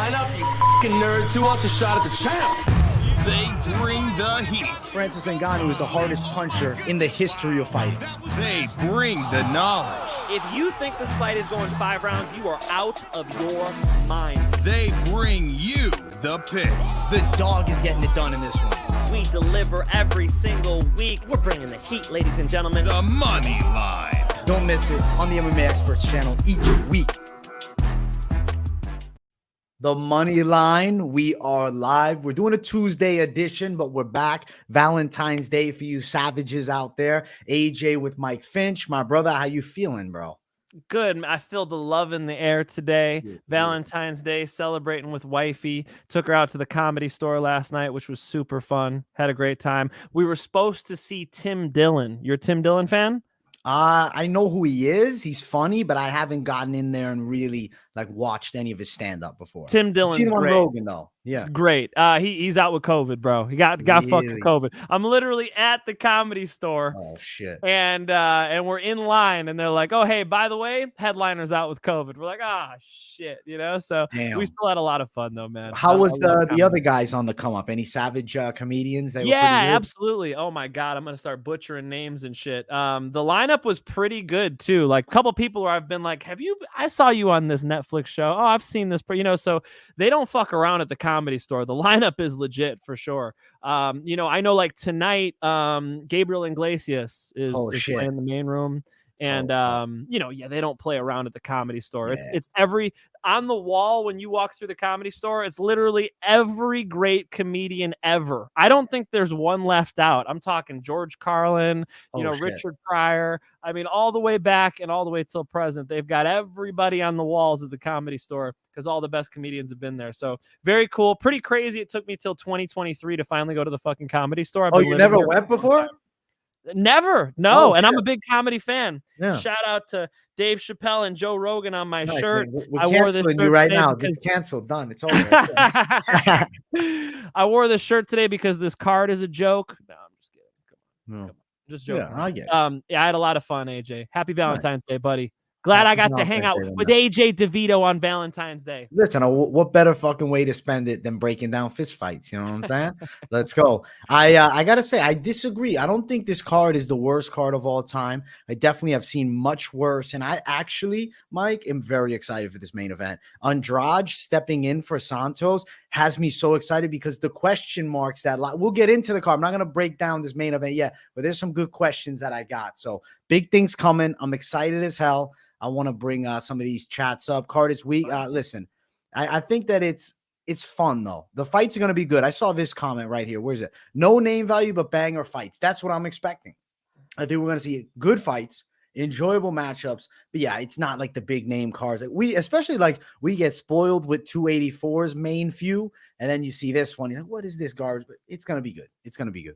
Line up, you fucking nerds. Who wants a shot at the champ? They bring the heat. Francis Ngannou is the hardest puncher in the history of fighting. They bring the knowledge. If you think this fight is going 5 rounds, you are out of your mind. They bring you the picks. The dog is getting it done in this one. We deliver every single week. We're bringing the heat, ladies and gentlemen. The money line. Don't miss it on the MMA Experts channel each week. The Money Line. We are live. We're doing a Tuesday edition, but we're back. Valentine's Day for you savages out there. AJ with Mike Finch. My brother, how you feeling, bro? Good. I feel the love in the air today. Yeah, Valentine's Day, celebrating with wifey. Took her out to the Comedy Store last night, which was super fun. Had a great time. We were supposed to see Tim Dillon. You're a Tim Dillon fan? I know who he is. He's funny, but I haven't gotten in there and really watched any of his stand-up before. Tim Dillon's seen him on great. Rogan though. Yeah, great. He's out with COVID, bro. He got really? fucking COVID. I'm literally at the Comedy Store. Oh shit. And we're in line, and they're like, "Oh, hey, by the way, headliner's out with COVID." We're like, "Ah, shit," you know. So damn. We still had a lot of fun though, man. How was the other guys on the come up? Any savage comedians? Yeah, absolutely. Oh my god, I'm gonna start butchering names and shit. The lineup was pretty good too. Like a couple people where I've been like, I saw you on this Netflix show. Oh, I've seen this, so they don't fuck around at the Comedy Store. The lineup is legit for sure. I know like tonight, Gabriel Iglesias is playing in the main room. And, they don't play around at the Comedy Store. Yeah. It's every on the wall when you walk through the Comedy Store, it's literally every great comedian ever. I don't think there's one left out. I'm talking George Carlin, Richard Pryor. I mean, all the way back and all the way till present, they've got everybody on the walls at the Comedy Store because all the best comedians have been there. So very cool. Pretty crazy. It took me till 2023 to finally go to the fucking Comedy Store. You never went before? Never. No. Oh, and I'm a big comedy fan. Yeah. Shout out to Dave Chappelle and Joe Rogan on my shirt. I wore this shirt you right now. It's canceled. Done. It's over. I wore this shirt today because this card is a joke. No, I'm just kidding. Come on. Just joking. Yeah, I get it. I had a lot of fun, AJ. Happy Valentine's Day, buddy. Glad I got to hang out with AJ DeVito on Valentine's Day. Listen, what better fucking way to spend it than breaking down fist fights? You know what I'm saying? Let's go. I gotta say, I disagree. I don't think this card is the worst card of all time. I definitely have seen much worse. And I actually, Mike, am very excited for this main event. Andrade stepping in for Santos has me so excited because the question marks we'll get into the card. I'm not gonna break down this main event yet, but there's some good questions that I got. So big things coming. I'm excited as hell. I want to bring some of these chats up. Card is weak. Listen, I think that it's fun, though. The fights are going to be good. I saw this comment right here. Where is it? No name value, but banger fights. That's what I'm expecting. I think we're going to see good fights, enjoyable matchups. But, yeah, it's not like the big name cards. We get spoiled with 284's main few, and then you see this one. You're like, what is this garbage? But it's going to be good. It's going to be good.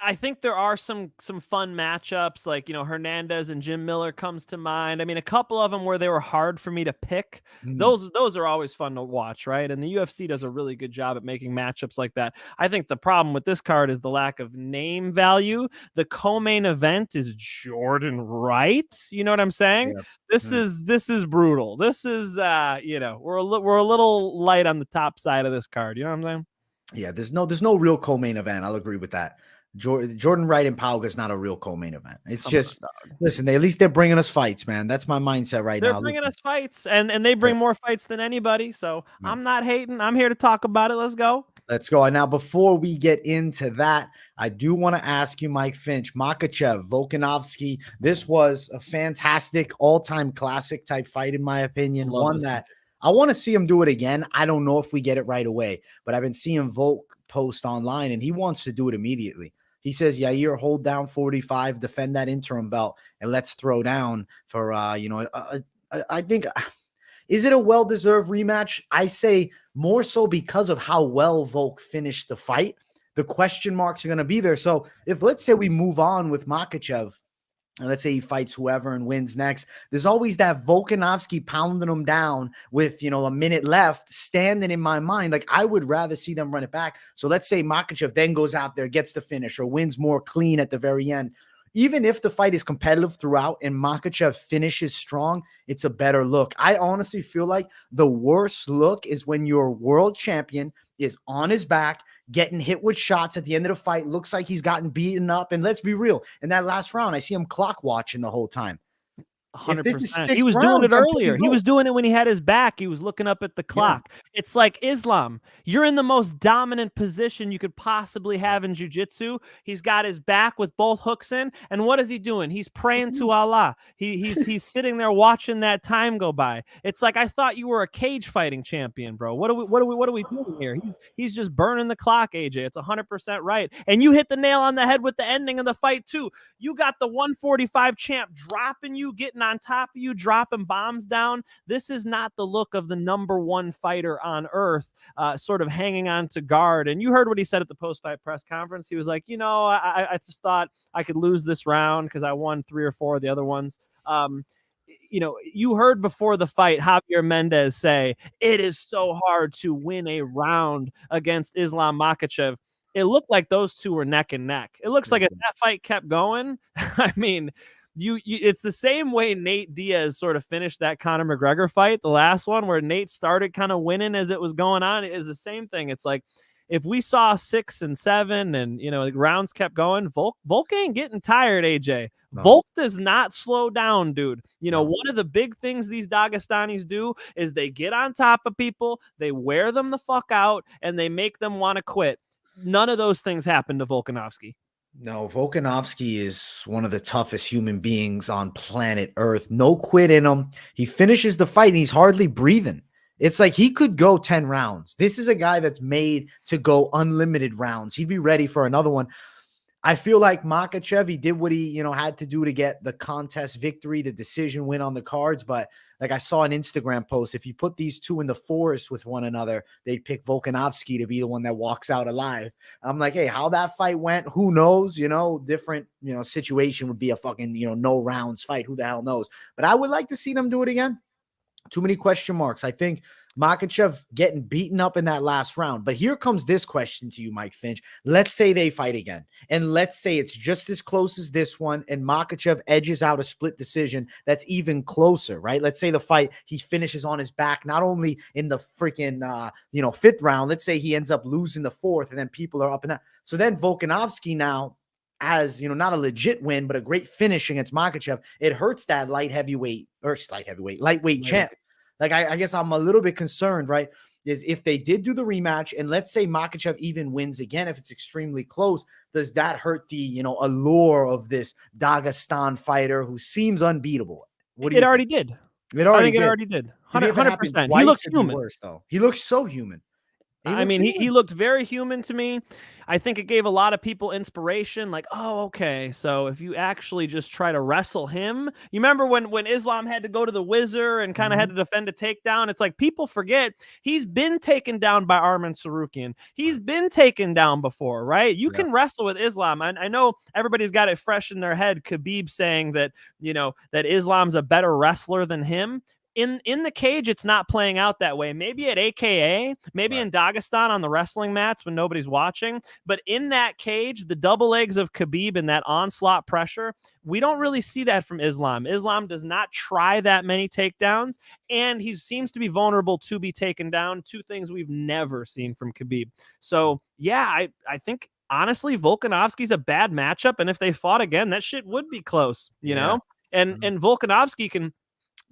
I think there are some fun matchups, like, Hernandez and Jim Miller comes to mind. I mean, a couple of them where they were hard for me to pick. Those are always fun to watch, right? And the UFC does a really good job at making matchups like that. I think the problem with this card is the lack of name value. The co-main event is Jordan Wright. You know what I'm saying? Yeah. This is brutal. This is we're a little light on the top side of this card. You know what I'm saying? Yeah, there's no real co-main event. I'll agree with that. Jordan Wright and Pauga is not a real co-main event. It's just, listen, at least they're bringing us fights, man. That's my mindset now. They're bringing us fights, and they bring more fights than anybody, so I'm not hating. I'm here to talk about it. Let's go. Let's go. And now, before we get into that, I do want to ask you, Mike Finch, Makhachev, Volkanovski. This was a fantastic all-time classic type fight, in my opinion. One that I want to see him do it again. I don't know if we get it right away, but I've been seeing Volk post online, and he wants to do it immediately. He says, Yair, hold down 45, defend that interim belt, and let's throw down for, I think, is it a well-deserved rematch? I say more so because of how well Volk finished the fight. The question marks are going to be there. So if, let's say, we move on with Makhachev, and let's say he fights whoever and wins next, there's always that Volkanovski pounding him down with, a minute left standing in my mind. Like, I would rather see them run it back. So let's say Makhachev then goes out there, gets the finish, or wins more clean at the very end. even if the fight is competitive throughout and Makhachev finishes strong, it's a better look. I honestly feel like the worst look is when your world champion is on his back, getting hit with shots at the end of the fight. Looks like he's gotten beaten up. And let's be real, in that last round, I see him clock watching the whole time. 100%. He was doing it earlier. He was doing it when he had his back. He was looking up at the clock. Yeah. It's like Islam. You're in the most dominant position you could possibly have in jiu-jitsu. He's got his back with both hooks in. And what is he doing? He's praying to Allah. He's sitting there watching that time go by. It's like, I thought you were a cage fighting champion, bro. What are we doing here? He's just burning the clock, AJ. It's 100% right. And you hit the nail on the head with the ending of the fight too. You got the 145 champ dropping you, getting on top of you, dropping bombs down. This is not the look of the number one fighter on earth, sort of hanging on to guard. And you heard what he said at the post-fight press conference. He was like, I just thought I could lose this round because I won 3 or 4 of the other ones. You heard before the fight Javier Mendez say, it is so hard to win a round against Islam Makhachev. It looked like those two were neck and neck. It looks like if that fight kept going, I mean, it's the same way Nate Diaz sort of finished that Conor McGregor fight, the last one, where Nate started kind of winning as it was going on. It is the same thing. It's like, if we saw 6 and 7 and, rounds kept going, Volk ain't getting tired, AJ. No. Volk does not slow down, dude. One of the big things these Dagestanis do is they get on top of people, they wear them the fuck out, and they make them want to quit. None of those things happen to Volkanovski. No, Volkanovski is one of the toughest human beings on planet Earth. No quit in him. He finishes the fight and he's hardly breathing. It's like he could go 10 rounds. This is a guy that's made to go unlimited rounds. He'd be ready for another one. I feel like Makhachev, he did what he, had to do to get the contest victory, the decision win on the cards. But like I saw an Instagram post, if you put these two in the forest with one another, they'd pick Volkanovski to be the one that walks out alive. I'm like, hey, how that fight went, who knows? Different, situation would be a fucking, no rounds fight. Who the hell knows? But I would like to see them do it again. Too many question marks. I think Makhachev getting beaten up in that last round. But here comes this question to you, Mike Finch. Let's say they fight again. And let's say it's just as close as this one and Makhachev edges out a split decision that's even closer, right? Let's say the fight, he finishes on his back, not only in the freaking, 5th round. Let's say he ends up losing the 4th and then people are up and that. So then Volkanovski now, as not a legit win, but a great finish against Makhachev, it hurts that lightweight champ. Like, I guess I'm a little bit concerned, right? Is if they did do the rematch and let's say Makhachev even wins again, if it's extremely close, does that hurt the, allure of this Dagestan fighter who seems unbeatable? It already did. It already did. 100%. He looks human. Worse, though. He looks so human. He looked very human to me. I think it gave a lot of people inspiration. Like, oh, okay. So if you actually just try to wrestle him, you remember when Islam had to go to the Whizzer and kind of had to defend a takedown? It's like people forget he's been taken down by Arman Sarukian. He's been taken down before, right? You can wrestle with Islam. I know everybody's got it fresh in their head. Khabib saying that, that Islam's a better wrestler than him. In the cage, it's not playing out that way. Maybe at AKA, maybe in Dagestan on the wrestling mats when nobody's watching. But in that cage, the double legs of Khabib and that onslaught pressure, we don't really see that from Islam. Islam does not try that many takedowns, and he seems to be vulnerable to be taken down. 2 things we've never seen from Khabib. So, yeah, I think, honestly, Volkanovski's a bad matchup, and if they fought again, that shit would be close, you know? And Volkanovski can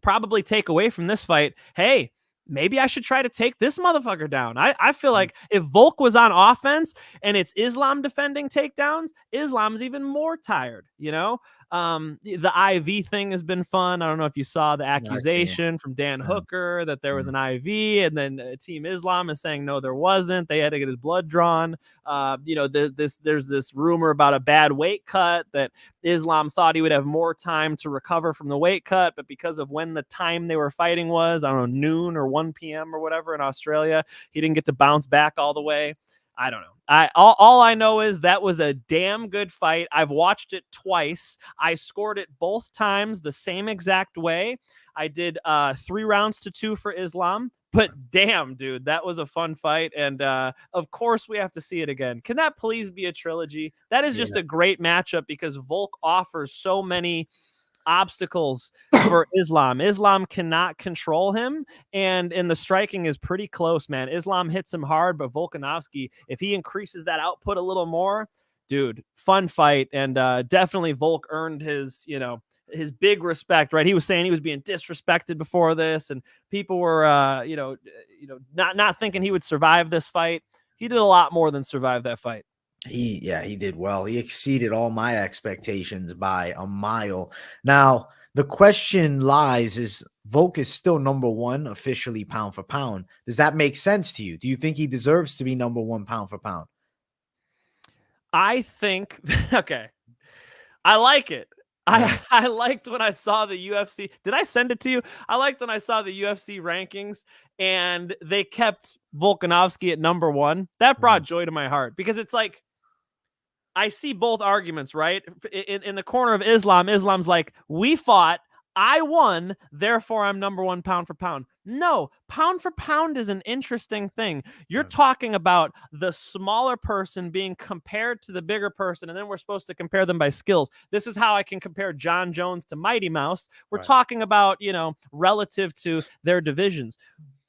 probably take away from this fight, hey, maybe I should try to take this motherfucker down. I feel like if Volk was on offense and it's Islam defending takedowns, Islam's even more tired, The IV thing has been fun. I don't know if you saw the accusation from Dan Hooker that there was an IV, and then Team Islam is saying no, there wasn't. They had to get his blood drawn. There's this rumor about a bad weight cut that Islam thought he would have more time to recover from the weight cut, but because of when the time they were fighting was, I don't know, noon or 1 p.m. or whatever in Australia, he didn't get to bounce back all the way. I don't know. All I know is that was a damn good fight. I've watched it twice. I scored it both times the same exact way. I did 3-2 for Islam. But damn, dude, that was a fun fight. And of course, we have to see it again. Can that please be a trilogy? That is just a great matchup because Volk offers so many obstacles for Islam. Islam cannot control him, and the striking is pretty close, man. Islam hits him hard, but Volkanovski, if he increases that output a little more, dude, fun fight. And definitely Volk earned his, his big respect, right? He was saying he was being disrespected before this, and people were, not thinking he would survive this fight. He did a lot more than survive that fight. He did well. He exceeded all my expectations by a mile. Now, the question lies is Volk is still number one officially pound for pound. Does that make sense to you? Do you think he deserves to be number one pound for pound? I think, okay, I like it. I liked when I saw the UFC. Did I send it to you? I liked when I saw the UFC rankings and they kept Volkanovski at number one. That brought joy to my heart because it's like, I see both arguments, right? In the corner of Islam, Islam's like, we fought, I won, therefore I'm number one pound for pound. No, pound for pound is an interesting thing. You're talking about the smaller person being compared to the bigger person, and then we're supposed to compare them by skills. This is how I can compare John Jones to Mighty Mouse. We're talking about, relative to their divisions.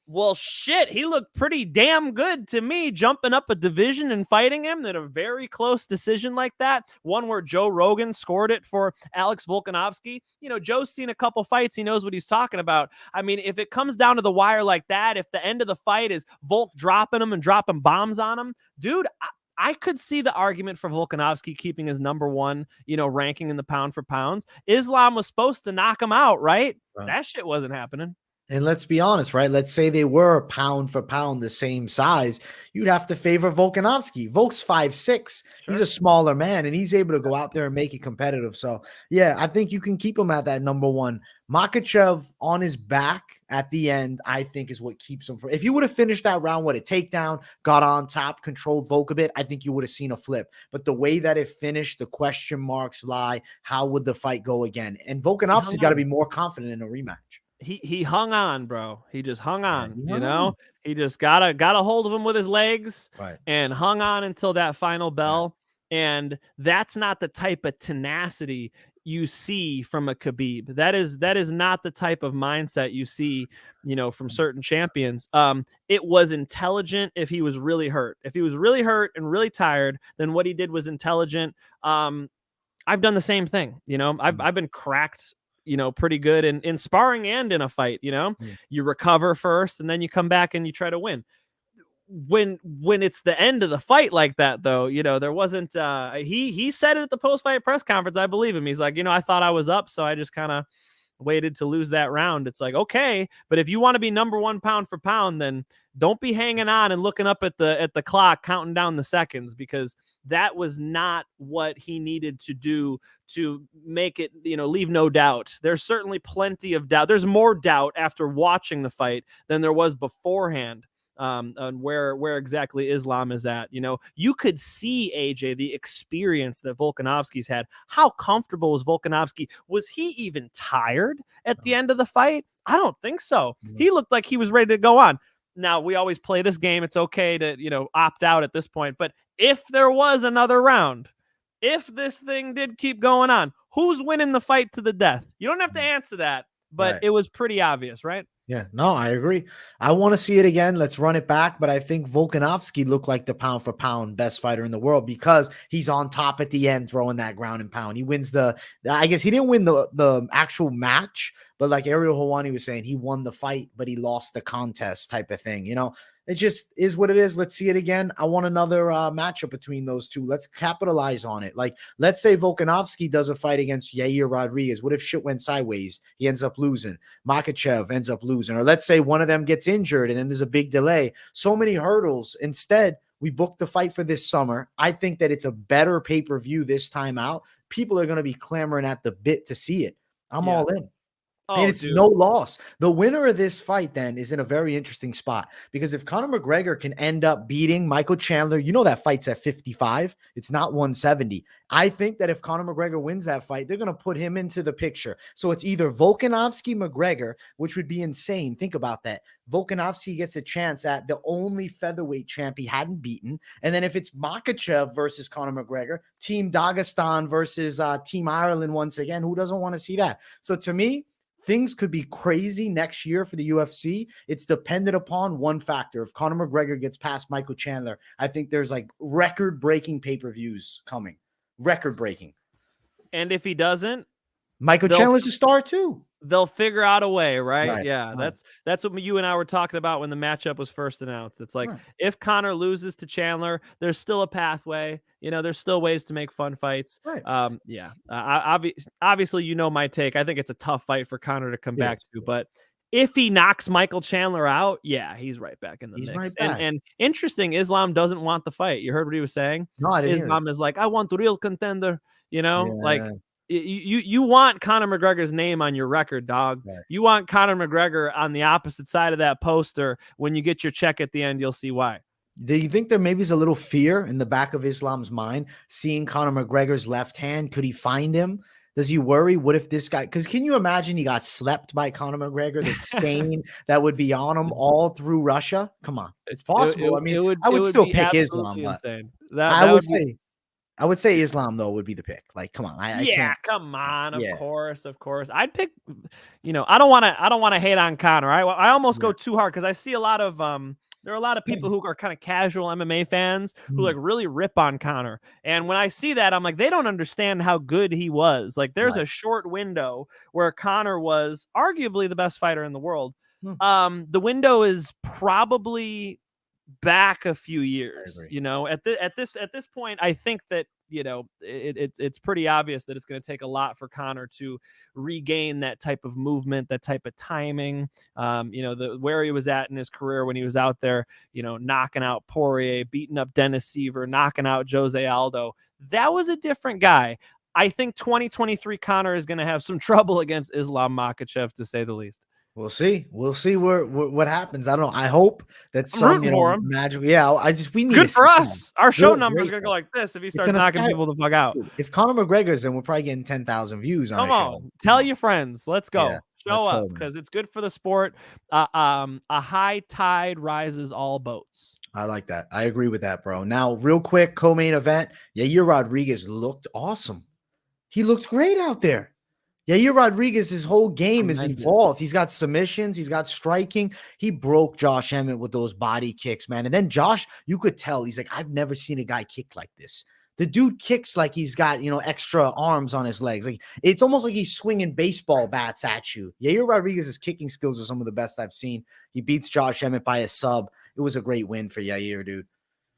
Well, shit, he looked pretty damn good to me, jumping up a division and fighting him in a very close decision like that. One where Joe Rogan scored it for Alex Volkanovski. Joe's seen a couple fights. He knows what he's talking about. I mean, if it comes down to the wire like that, if the end of the fight is Volk dropping him and dropping bombs on him, dude, I could see the argument for Volkanovski keeping his number one, ranking in the pound for pounds. Islam was supposed to knock him out, right? That shit wasn't happening. And let's be honest, right? Let's say they were pound for pound the same size. You'd have to favor Volkanovski. Volk's 5'6". He's a smaller man, and he's able to go out there and make it competitive. So, yeah, I think you can keep him at that number one. Makhachev on his back at the end, I think, is what keeps him. If you would have finished that round with a takedown, got on top, controlled Volk a bit, I think you would have seen a flip. But the way that it finished, the question marks lie. How would the fight go again? And Volkanovski's got to be more confident in a rematch. He hung on, bro. He just hung on, He just got a hold of him with his legs and hung on until that final bell. And that's not the type of tenacity you see from a Khabib. That is not the type of mindset you see, from certain champions. It was intelligent if he was really hurt. If he was really hurt and really tired, then what he did was intelligent. I've done the same thing. I've been cracked, pretty good in sparring and in a fight. You recover first and then you come back and you try to win. When it's the end of the fight like that, though, there wasn't he said it at the post-fight press conference. I believe him. He's like, I thought I was up, so I just kind of waited to lose that round. It's like, okay, but if you want to be number one pound for pound, then don't be hanging on and looking up at the clock, counting down the seconds, because that was not what he needed to do to make it, leave no doubt. There's certainly plenty of doubt. There's more doubt after watching the fight than there was beforehand. On where exactly Islam is at. You could see, AJ, the experience that Volkanovski's had. How comfortable was Volkanovski? Was he even tired at the end of the fight? I don't think so. He looked like he was ready to go on. Now, we always play this game. It's okay to, opt out at this point. But if there was another round, if this thing did keep going on, who's winning the fight to the death? You don't have to answer that, but it was pretty obvious, right? Yeah, no, I agree. I want to see it again. Let's run it back. But I think Volkanovski looked like the pound for pound best fighter in the world because he's on top at the end, throwing that ground and pound. He wins I guess he didn't win the actual match, but like Ariel Helwani was saying, he won the fight, but he lost the contest type of thing. It just is what it is. Let's see it again. I want another matchup between those two. Let's capitalize on it. Like, let's say Volkanovski does a fight against Yair Rodriguez. What if shit went sideways? He ends up losing. Makhachev ends up losing. Or let's say one of them gets injured and then there's a big delay. So many hurdles. Instead, we booked the fight for this summer. I think that it's a better pay-per-view this time out. People are going to be clamoring at the bit to see it. I'm all in. Oh, and it's dude. no loss. The winner of this fight then is in a very interesting spot because if Conor McGregor can end up beating Michael Chandler, you know that fight's at 55. It's not 170. I think that if Conor McGregor wins that fight, they're going to put him into the picture. So it's either Volkanovski McGregor, which would be insane. Think about that. Volkanovski gets a chance at the only featherweight champ he hadn't beaten. And then if it's Makhachev versus Conor McGregor, Team Dagestan versus Team Ireland once again, who doesn't want to see that? So to me, things could be crazy next year for the UFC. It's dependent upon one factor. If Conor McGregor gets past Michael Chandler, I think there's like record-breaking pay-per-views coming. Record-breaking. And if he doesn't, Michael Chandler's a star too. They'll figure out a way, right? Yeah, right. That's what you and I were talking about when the matchup was first announced. It's like if Conor loses to Chandler, there's still a pathway. You know, there's still ways to make fun fights. Right. Obviously, you know my take. I think it's a tough fight for Conor to come back to, but if he knocks Michael Chandler out, he's right back in the mix. Right back. And interesting, Islam doesn't want the fight. You heard what he was saying? No, I didn't. Islam is like, I want the real contender. You know, like. You want Conor McGregor's name on your record, dog. Right. You want Conor McGregor on the opposite side of that poster. When you get your check at the end, you'll see why. Do you think there maybe is a little fear in the back of Islam's mind seeing Conor McGregor's left hand? Could he find him? Does he worry? What if this guy, because can you imagine he got slept by Conor McGregor, the stain that would be on him all through Russia? Come on. It's possible. I would still pick Islam, but I would say Islam, though, would be the pick. Like, come on. I can't. Come on. Of course. I'd pick, I don't want to hate on Conor. I almost go too hard because I see a lot of, there are a lot of people who are kind of casual MMA fans who like really rip on Conor. And when I see that, I'm like, they don't understand how good he was. Like there's a short window where Conor was arguably the best fighter in the world. The window is probably back a few years, at this point, I think that, it's pretty obvious that it's going to take a lot for Conor to regain that type of movement, that type of timing, where he was at in his career when he was out there, knocking out Poirier, beating up Dennis Seaver, knocking out Jose Aldo. That was a different guy. I think 2023 Conor is going to have some trouble against Islam Makhachev, to say the least. We'll see. We'll see what happens. I don't know. I hope that some magic. Yeah, we need good for us. Our show numbers are gonna go like this if he starts knocking people the fuck out. If Conor McGregor's in, we're probably getting 10,000 views on. Come on, tell your friends. Let's go. Show up because it's good for the sport. A high tide rises all boats. I like that. I agree with that, bro. Now, real quick, co-main event. Yair Rodriguez looked awesome. He looked great out there. Yair Rodriguez, his whole game is involved. He's got submissions. He's got striking. He broke Josh Emmett with those body kicks, man. And then Josh, you could tell, he's like, I've never seen a guy kick like this. The dude kicks like he's got, extra arms on his legs. Like it's almost like he's swinging baseball bats at you. Yair Rodriguez's kicking skills are some of the best I've seen. He beats Josh Emmett by a sub. It was a great win for Yair, dude.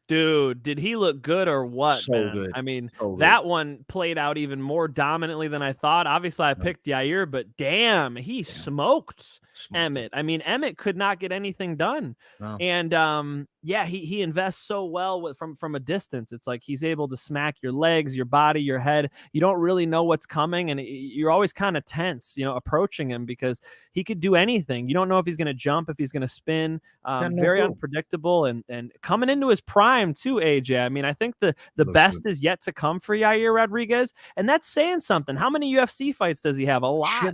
Dude, did he look good or what, man? Good. I mean, that one played out even more dominantly than I thought. Obviously, I picked Yair, but damn, he smoked Emmett. I mean, Emmett could not get anything done. No. And he invests so well from a distance. It's like he's able to smack your legs, your body, your head. You don't really know what's coming, and you're always kind of tense, approaching him because he could do anything. You don't know if he's going to jump, if he's going to spin. Very unpredictable, and coming into his prime too, AJ. I mean, I think the best is yet to come for Yair Rodriguez, and that's saying something. How many UFC fights does he have? A lot,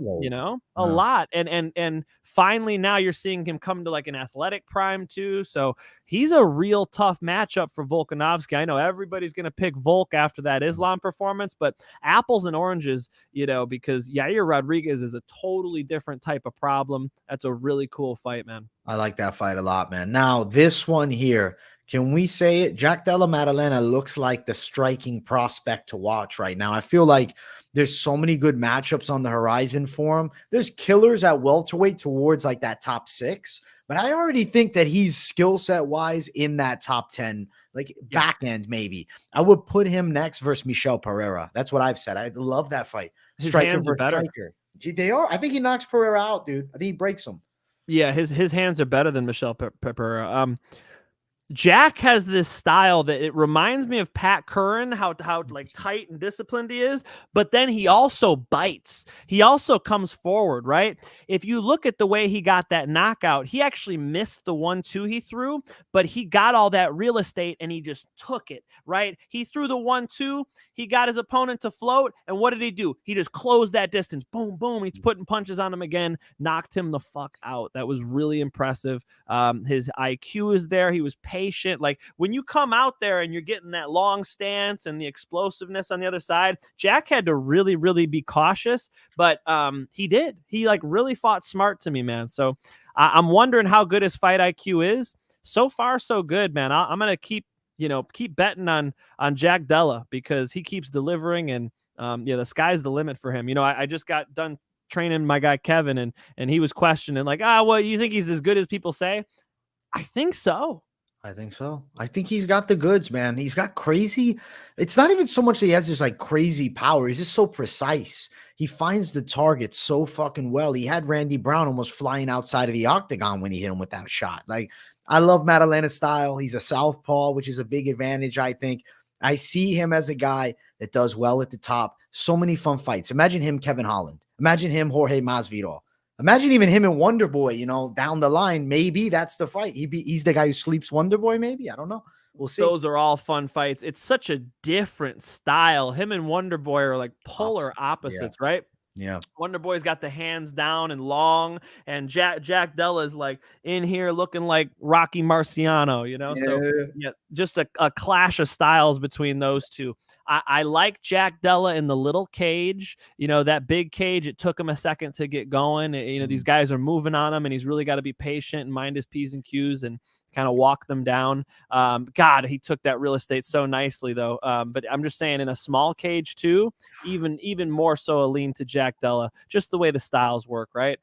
a lot. And finally now you're seeing him come to like an athletic prime too. So he's a real tough matchup for Volkanovski. I know everybody's going to pick Volk after that Islam performance, but apples and oranges, because Yair Rodriguez is a totally different type of problem. That's a really cool fight, man. I like that fight a lot, man. Now this one here, can we say it? Jack Della Maddalena looks like the striking prospect to watch right now. I feel like there's so many good matchups on the horizon for him. There's killers at welterweight towards like that top 6, but I already think that he's skill set wise in that top 10, like back end maybe. I would put him next versus Michel Pereira. That's what I've said. I love that fight. His hands are better. They are. I think he knocks Pereira out, dude. I think he breaks him. Yeah, his hands are better than Michel Pereira. Jack has this style that it reminds me of Pat Curran, how like tight and disciplined he is, but then he also bites. He also comes forward, right? If you look at the way he got that knockout, he actually missed the 1-2 he threw, but he got all that real estate and he just took it, right? He threw the 1-2, he got his opponent to float, and what did he do? He just closed that distance. Boom, boom. He's putting punches on him again, knocked him the fuck out. That was really impressive. His IQ is there. He was patient. Like when you come out there and you're getting that long stance and the explosiveness on the other side, Jack had to really, really be cautious, but he did. He like really fought smart to me, man. So I'm wondering how good his fight IQ is. So far, so good, man. I'm gonna keep betting on Jack Della because he keeps delivering, and the sky's the limit for him. I just got done training my guy Kevin, and he was questioning like, well, you think he's as good as people say? I think so. I think he's got the goods, man. He's got crazy. It's not even so much that he has this like crazy power. He's just so precise. He finds the target so fucking well. He had Randy Brown almost flying outside of the octagon when he hit him with that shot. Like, I love Madalena's style. He's a southpaw, which is a big advantage, I think. I see him as a guy that does well at the top. So many fun fights. Imagine him, Kevin Holland. Imagine him, Jorge Masvidal. Imagine even him and Wonderboy, down the line. Maybe that's the fight. He's the guy who sleeps Wonderboy, maybe. I don't know. We'll see. Those are all fun fights. It's such a different style. Him and Wonderboy are like polar opposites, right? Yeah. Wonderboy's got the hands down and long, and Jack Della's like in here looking like Rocky Marciano, So yeah, just a clash of styles between those two. I like Jack Della in the little cage, that big cage. It took him a second to get going. These guys are moving on him, and he's really got to be patient and mind his P's and Q's and kind of walk them down. God, he took that real estate so nicely though. But I'm just saying in a small cage too, even more so a lean to Jack Della, just the way the styles work, right?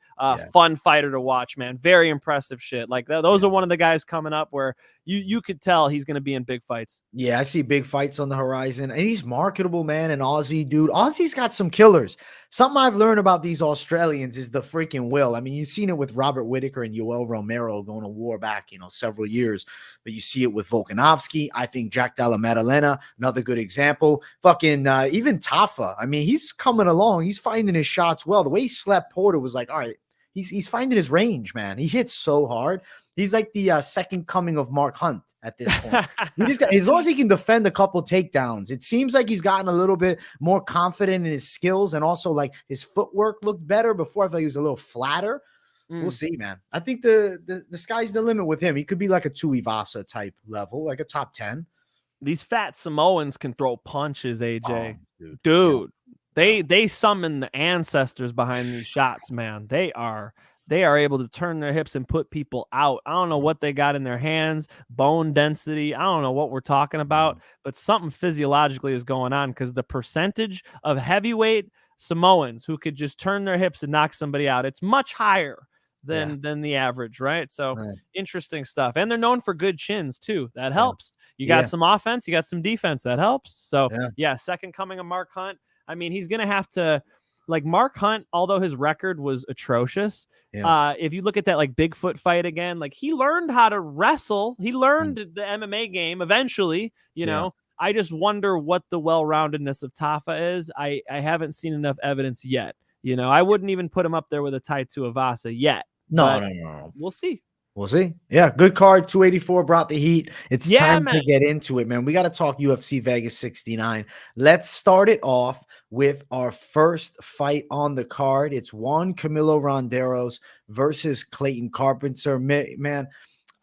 Fun fighter to watch, man. Very impressive shit. Like those are one of the guys coming up where you could tell he's going to be in big fights. Yeah, I see big fights on the horizon, and he's marketable, man. And Aussie, dude, Aussie's got some killers. Something I've learned about these Australians is the freaking will. I mean, you've seen it with Robert Whittaker and Yoel Romero going to war back, several years, but you see it with Volkanovski. I think Jack Della Maddalena, another good example. Fucking even Tafa. I mean, he's coming along. He's finding his shots well. The way he slept Porter was like, all right, he's finding his range, man. He hits so hard. He's like the second coming of Mark Hunt at this point. As long as he can defend a couple takedowns, it seems like he's gotten a little bit more confident in his skills, and also like his footwork looked better. Before I thought he was a little flatter. We'll see, man. I think the sky's the limit with him. He could be like a Tuivasa type level, like a top 10. These fat Samoans can throw punches, AJ. Dude. They summon the ancestors behind these shots, man. They are able to turn their hips and put people out. I don't know what they got in their hands, bone density. I don't know what we're talking about, but something physiologically is going on, because the percentage of heavyweight Samoans who could just turn their hips and knock somebody out, it's much higher than the average, right? So interesting stuff. And they're known for good chins too. That helps. You got some offense, you got some defense. That helps. So second coming of Mark Hunt. I mean, he's going to have to, like, Mark Hunt, although his record was atrocious, if you look at that like Bigfoot fight again, like he learned how to wrestle. He learned the MMA game eventually, know. I just wonder what the well-roundedness of Tafa is. I haven't seen enough evidence yet. I wouldn't even put him up there with a Tai Tuivasa yet. No. We'll see. Yeah, good card. 284 brought the heat. It's time to get into it, man. We got to talk UFC Vegas 69. Let's start it off with our first fight on the card. It's Juan Camilo Ronderos versus Clayton Carpenter. Man,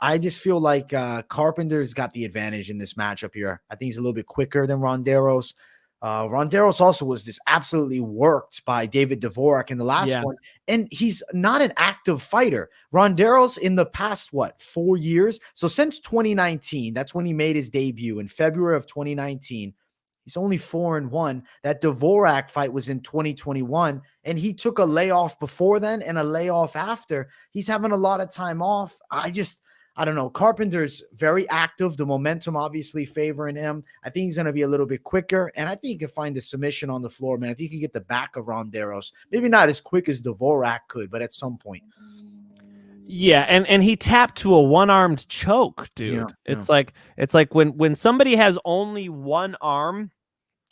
I just feel like Carpenter's got the advantage in this matchup here. I think he's a little bit quicker than Ronderos. Ronderos also was just absolutely worked by David Dvorak in the last one, and he's not an active fighter. Ronderos in the past, 4 years? So since 2019, that's when he made his debut in February of 2019. He's only 4-1. That Dvorak fight was in 2021, and he took a layoff before then and a layoff after. He's having a lot of time off. I don't know. Carpenter's very active. The momentum obviously favoring him. I think he's going to be a little bit quicker, and I think he can find a submission on the floor, man. I think he can get the back of Ronderos. Maybe not as quick as Dvorak could, but at some point. Yeah, and he tapped to a one-armed choke, dude. Yeah, it's like when somebody has only one arm,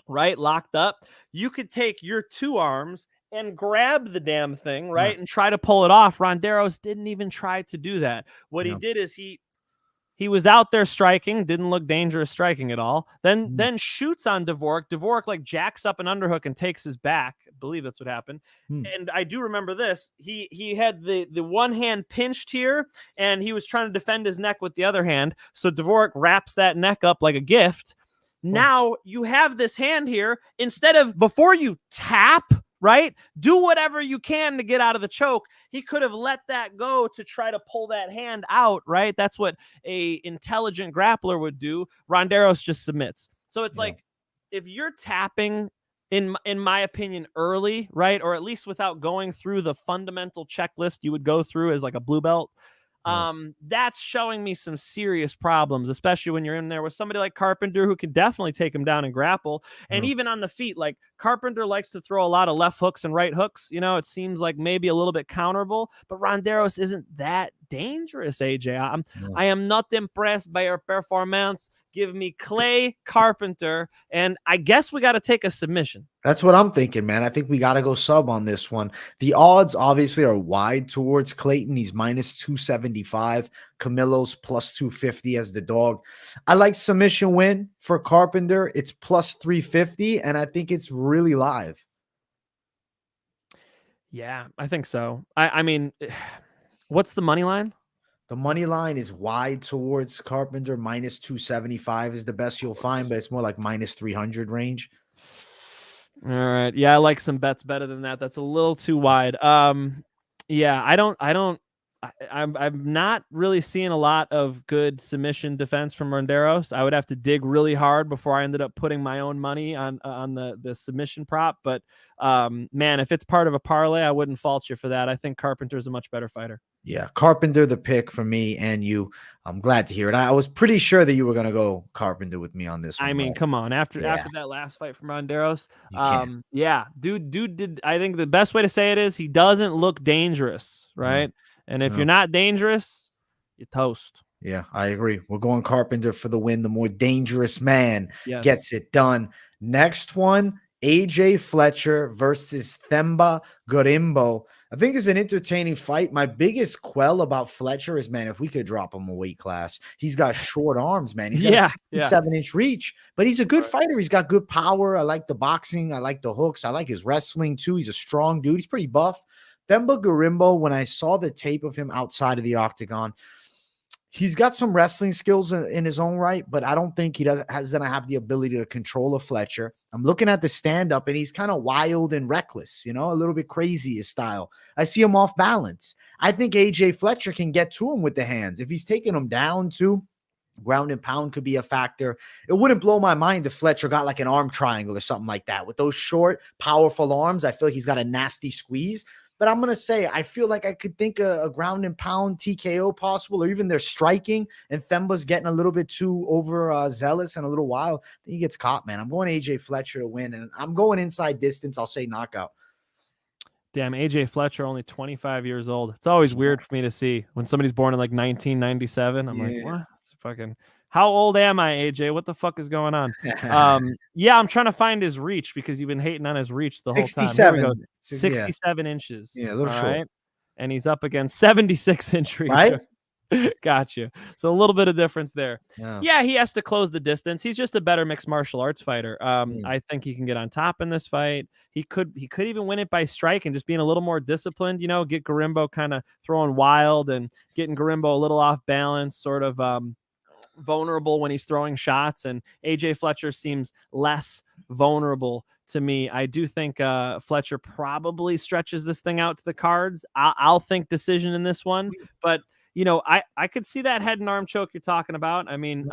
right, locked up, you could take your two arms and grab the damn thing, right, and try to pull it off. Ronderos didn't even try to do that. What he did is he was out there striking, didn't look dangerous striking at all. Then shoots on Dvorak. Dvorak like jacks up an underhook and takes his back. I believe that's what happened. And I do remember this. He had the one hand pinched here, and he was trying to defend his neck with the other hand. So Dvorak wraps that neck up like a gift. Now you have this hand here. Instead of, before you tap, right, do whatever you can to get out of the choke. He could have let that go to try to pull that hand out, right? That's what a intelligent grappler would do. Ronderos just submits. So it's like, if you're tapping, in my opinion, early, right, or at least without going through the fundamental checklist you would go through as like a blue belt, that's showing me some serious problems, especially when you're in there with somebody like Carpenter, who can definitely take him down and grapple. And even on the feet, like Carpenter likes to throw a lot of left hooks and right hooks. You know, it seems like maybe a little bit counterable, but Ronderos isn't that dangerous, AJ. I am not impressed by your performance. Give me Clay, Carpenter, and I guess we got to take a submission. That's what I'm thinking, man. I think we got to go sub on this one. The odds obviously are wide towards Clayton. He's minus 275. Camilo's plus 250 as the dog. I like submission win for Carpenter. It's plus 350, and I think it's really live. Yeah, I think so. I mean, what's the money line? The money line is wide towards Carpenter. Minus 275 is the best you'll find, but it's more like minus 300 range. All right. Yeah, I like some bets better than that. That's a little too wide. Yeah, I'm not really seeing a lot of good submission defense from Ronderos. I would have to dig really hard before I ended up putting my own money on the submission prop. But man, if it's part of a parlay, I wouldn't fault you for that. I think Carpenter's a much better fighter. Yeah, Carpenter the pick for me and you. I'm glad to hear it. I was pretty sure that you were going to go Carpenter with me on this one. I mean, come on. After that last fight from Ronderos, yeah, dude did. I think the best way to say it is he doesn't look dangerous, right? And if you're not dangerous, you toast. Yeah, I agree. We're going Carpenter for the win. The more dangerous man gets it done. Next one, AJ Fletcher versus Themba Gorimbo. I think it's an entertaining fight. My biggest quell about Fletcher is, man, if we could drop him a weight class. He's got short arms, man. He's got a 7-inch reach, but he's a good fighter. He's got good power. I like the boxing. I like the hooks. I like his wrestling too. He's a strong dude. He's pretty buff. Themba Gorimbo, when I saw the tape of him outside of the octagon, he's got some wrestling skills in his own right, but I don't think he doesn't have the ability to control a Fletcher. I'm looking at the stand-up, and he's kind of wild and reckless, you know, a little bit crazy his style. I see him off balance. I think AJ Fletcher can get to him with the hands. If he's taking him down too, ground and pound could be a factor. It wouldn't blow my mind if Fletcher got like an arm triangle or something like that. With those short, powerful arms, I feel like he's got a nasty squeeze. But I'm going to say, I feel like I could think a ground and pound TKO possible, or even they're striking and Themba's getting a little bit too zealous and a little wild. Then he gets caught, man. I'm going AJ Fletcher to win, and I'm going inside distance. I'll say knockout. Damn, AJ Fletcher, only 25 years old. It's always weird for me to see when somebody's born in like 1997. I'm like, what? It's fucking... How old am I, AJ? What the fuck is going on? Yeah, I'm trying to find his reach because you've been hating on his reach the whole time. 67 inches. Yeah, a little short. Right? And he's up against 76-inch reach. Right? Got you. So a little bit of difference there. Yeah, he has to close the distance. He's just a better mixed martial arts fighter. I think he can get on top in this fight. He could even win it by strike and just being a little more disciplined, you know, get Gorimbo kind of throwing wild and getting Gorimbo a little off balance, sort of vulnerable when he's throwing shots, and AJ Fletcher seems less vulnerable to me. I do think Fletcher probably stretches this thing out to the cards. I'll think decision in this one, but you know, I could see that head and arm choke you're talking about. I mean,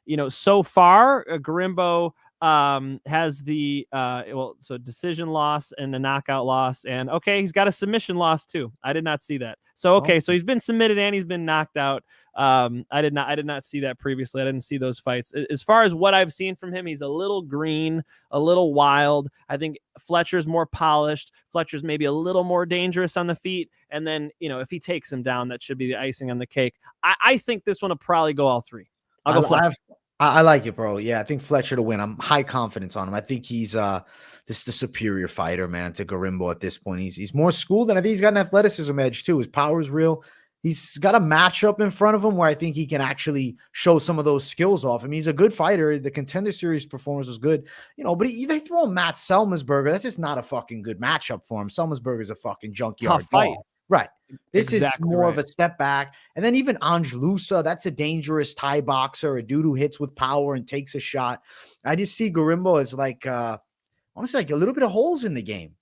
you know, so far Gorimbo has the so decision loss and a knockout loss, and okay, he's got a submission loss too. I did not see that. So okay, so he's been submitted and he's been knocked out. I did not see that previously. I didn't see those fights. As far as what I've seen from him, he's a little green, a little wild. I think Fletcher's more polished. Fletcher's maybe a little more dangerous on the feet. And then, if he takes him down, that should be the icing on the cake. I think this one will probably go all three. I'll go Fletcher. I like it, bro. Yeah, I think Fletcher to win. I'm high confidence on him. I think he's the superior fighter, man, to Gorimbo at this point. He's more schooled, and I think he's got an athleticism edge too. His power is real. He's got a matchup in front of him where I think he can actually show some of those skills off. I mean, he's a good fighter. The Contender Series performance was good, but they throw Matt Selmasberger. That's just not a fucking good matchup for him. Selmasberger is a fucking junkyard tough fight. Dog. Right. This Exactly is more right. of a step back. And then even Angelusa, that's a dangerous Thai boxer, a dude who hits with power and takes a shot. I just see Gorimbo as honestly, like a little bit of holes in the game.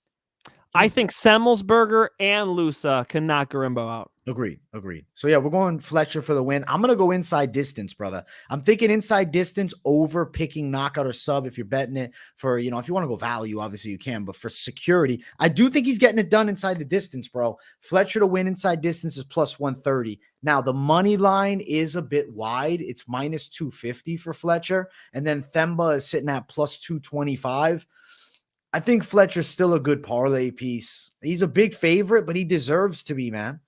I think Semmelsberger and Lusa can knock Gorimbo out. Agreed. So yeah, we're going Fletcher for the win. I'm going to go inside distance, brother. I'm thinking inside distance over picking knockout or sub. If you're betting it for, if you want to go value, obviously you can, but for security, I do think he's getting it done inside the distance, bro. Fletcher to win inside distance is plus 130. Now the money line is a bit wide. It's minus 250 for Fletcher. And then Themba is sitting at plus 225. I think Fletcher's still a good parlay piece. He's a big favorite, but he deserves to be, man.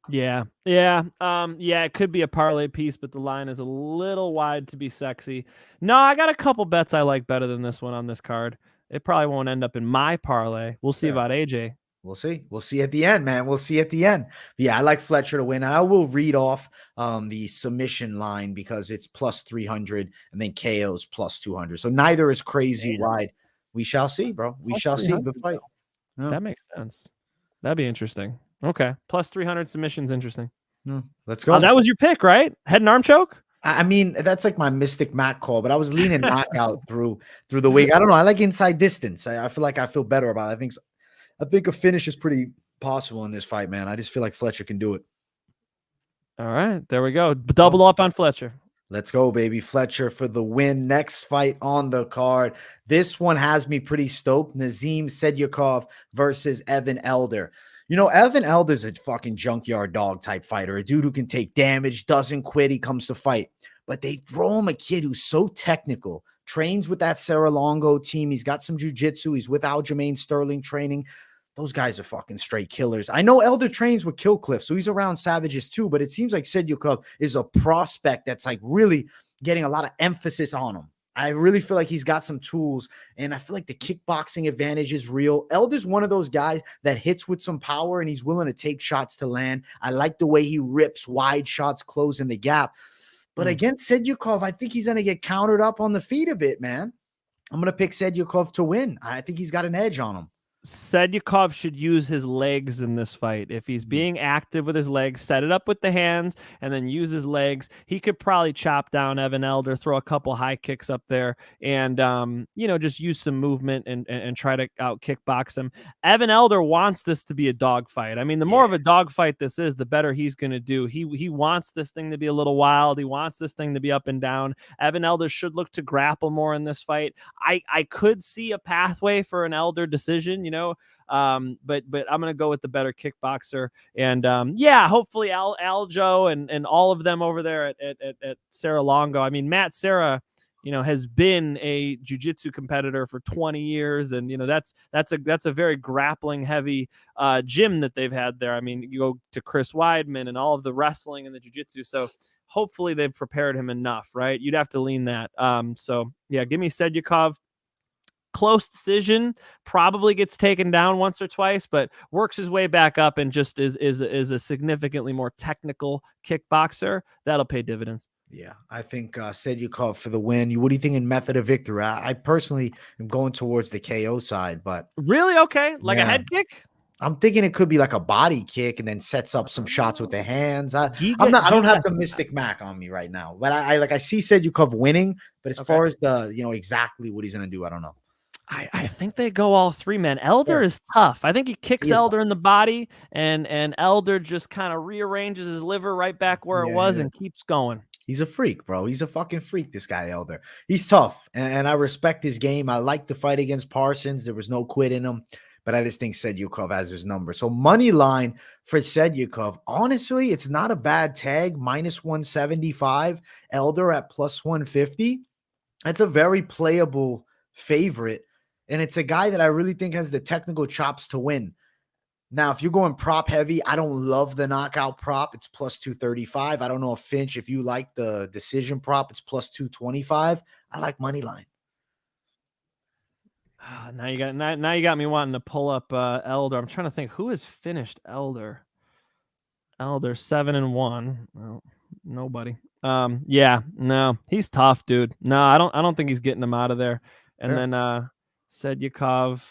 Yeah. It could be a parlay piece, but the line is a little wide to be sexy. No, I got a couple bets I like better than this one on this card. It probably won't end up in my parlay. We'll see about AJ. We'll see. We'll see at the end, man. We'll see at the end. But yeah, I like Fletcher to win. And I will read off the submission line because it's plus 300 and then KO's plus 200. So neither is crazy wide. We shall see, bro. We shall see. Good fight. Yeah. That makes sense. That'd be interesting. Okay. Plus 300 submissions. Interesting. Let's go. That was your pick, right? Head and arm choke? I mean, that's like my Mystic Mac call, but I was leaning knockout through the week. I don't know. I like inside distance. I feel like I feel better about it. I think a finish is pretty possible in this fight, man. I just feel like Fletcher can do it. All right. There we go. Double up on Fletcher. Let's go, baby. Fletcher for the win. Next fight on the card. This one has me pretty stoked. Nazim Sadykhov versus Evan Elder. Evan Elder's a fucking junkyard dog type fighter, a dude who can take damage, doesn't quit, he comes to fight. But they throw him a kid who's so technical, trains with that Sarah Longo team. He's got some jiu-jitsu. He's with Aljamain Sterling training. Those guys are fucking straight killers. I know Elder trains with Killcliff, so he's around savages too, but it seems like Sadykhov is a prospect that's like really getting a lot of emphasis on him. I really feel like he's got some tools, and I feel like the kickboxing advantage is real. Elder's one of those guys that hits with some power, and he's willing to take shots to land. I like the way he rips wide shots, closing the gap. But against Sadykhov, I think he's going to get countered up on the feet a bit, man. I'm going to pick Sadykhov to win. I think he's got an edge on him. Sadykhov should use his legs in this fight. If he's being active with his legs, set it up with the hands and then use his legs, he could probably chop down Evan Elder, throw a couple high kicks up there, and just use some movement and try to out kickbox him. Evan Elder wants this to be a dogfight. I mean, the more of a dogfight this is, the better he's going to do. He wants this thing to be a little wild. He wants this thing to be up and down. Evan Elder should look to grapple more in this fight. I could see a pathway for an Elder decision, but I'm going to go with the better kickboxer. And hopefully Aljo and all of them over there at Sarah Longo. I mean, Matt Serra, has been a jiu-jitsu competitor for 20 years. And, that's a very grappling heavy gym that they've had there. I mean, you go to Chris Weidman and all of the wrestling and the jiu-jitsu. So hopefully they've prepared him enough, right? You'd have to lean that. Give me Sadykhov. Close decision, probably gets taken down once or twice, but works his way back up and just is a significantly more technical kickboxer. That'll pay dividends. Yeah, I think Sadykhov for the win. What do you think in method of victory? I personally am going towards the KO side, but really, okay, a head kick. I'm thinking it could be like a body kick and then sets up some shots with the hands. I don't have the Mystic Mac on me right now, but I see Sadykhov winning. But as far as the exactly what he's gonna do, I don't know. I think they go all three, man. Elder is tough. I think he kicks Elder in the body, and Elder just kind of rearranges his liver right back where it was and keeps going. He's a freak, bro. He's a fucking freak, this guy, Elder. He's tough, and I respect his game. I like the fight against Parsons. There was no quit in him. but I just think Sadykhov has his number. So money line for Sadykhov. Honestly, it's not a bad tag. -175. Elder at +150. That's a very playable favorite. And it's a guy that I really think has the technical chops to win. Now, if you're going prop heavy, I don't love the knockout prop. It's +235. I don't know if Finch, if you like the decision prop, it's +225. I like money line. Now you got me wanting to pull up Elder. I'm trying to think who has finished Elder. Elder 7-1. Well, nobody. Yeah, no, he's tough, dude. No, I don't think he's getting him out of there. And then Sadykhov.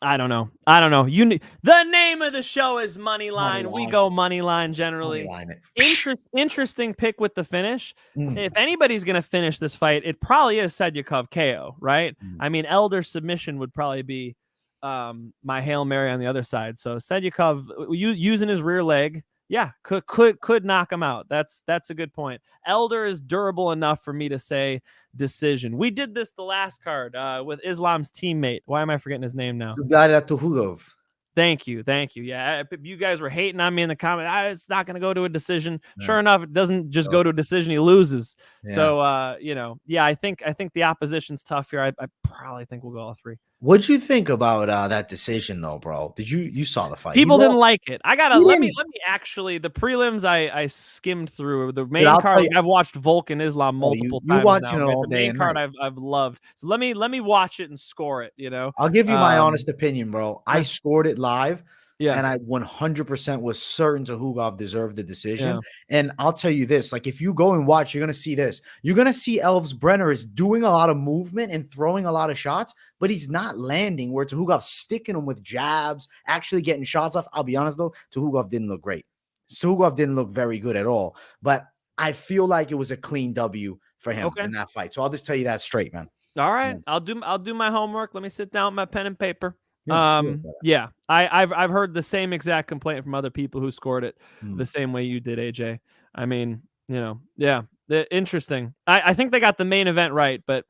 I don't know. The name of the show is Moneyline. We go Moneyline generally. Interesting pick with the finish. If anybody's gonna finish this fight, it probably is Sadykhov KO, right? I mean, Elder submission would probably be my Hail Mary on the other side. So Sadykhov using his rear leg, yeah, could knock him out. That's a good point. Elder is durable enough for me to say decision. We did this the last card with Islam's teammate. Why am I forgetting his name now? Tuhugov. Thank you. Yeah, you guys were hating on me in the comment. It's not going to go to a decision. Yeah. Sure enough, it doesn't just go to a decision. He loses. Yeah. So, I think the opposition's tough here. I probably think we'll go all three. What'd you think about that decision, though, bro? Did you saw the fight? People didn't like it. I gotta let me actually. The prelims I skimmed through. The main card I've watched Volk and Islam multiple times. You watching it all day. The main card I've loved. So let me watch it and score it. I'll give you my honest opinion, bro. I scored it live. Yeah, and I 100% was certain Tuhugov deserved the decision. Yeah. And I'll tell you this, like if you go and watch, you're going to see this. You're going to see Elves Brenner is doing a lot of movement and throwing a lot of shots, but he's not landing where Tuhugov's sticking him with jabs, actually getting shots off. I'll be honest though, Tuhugov didn't look great. Tuhugov didn't look very good at all, but I feel like it was a clean W for him in that fight. So I'll just tell you that straight, man. All right. Yeah. I'll do my homework. Let me sit down with my pen and paper. Yeah, I've heard the same exact complaint from other people who scored it the same way you did, AJ. I mean, interesting. I think they got the main event right, but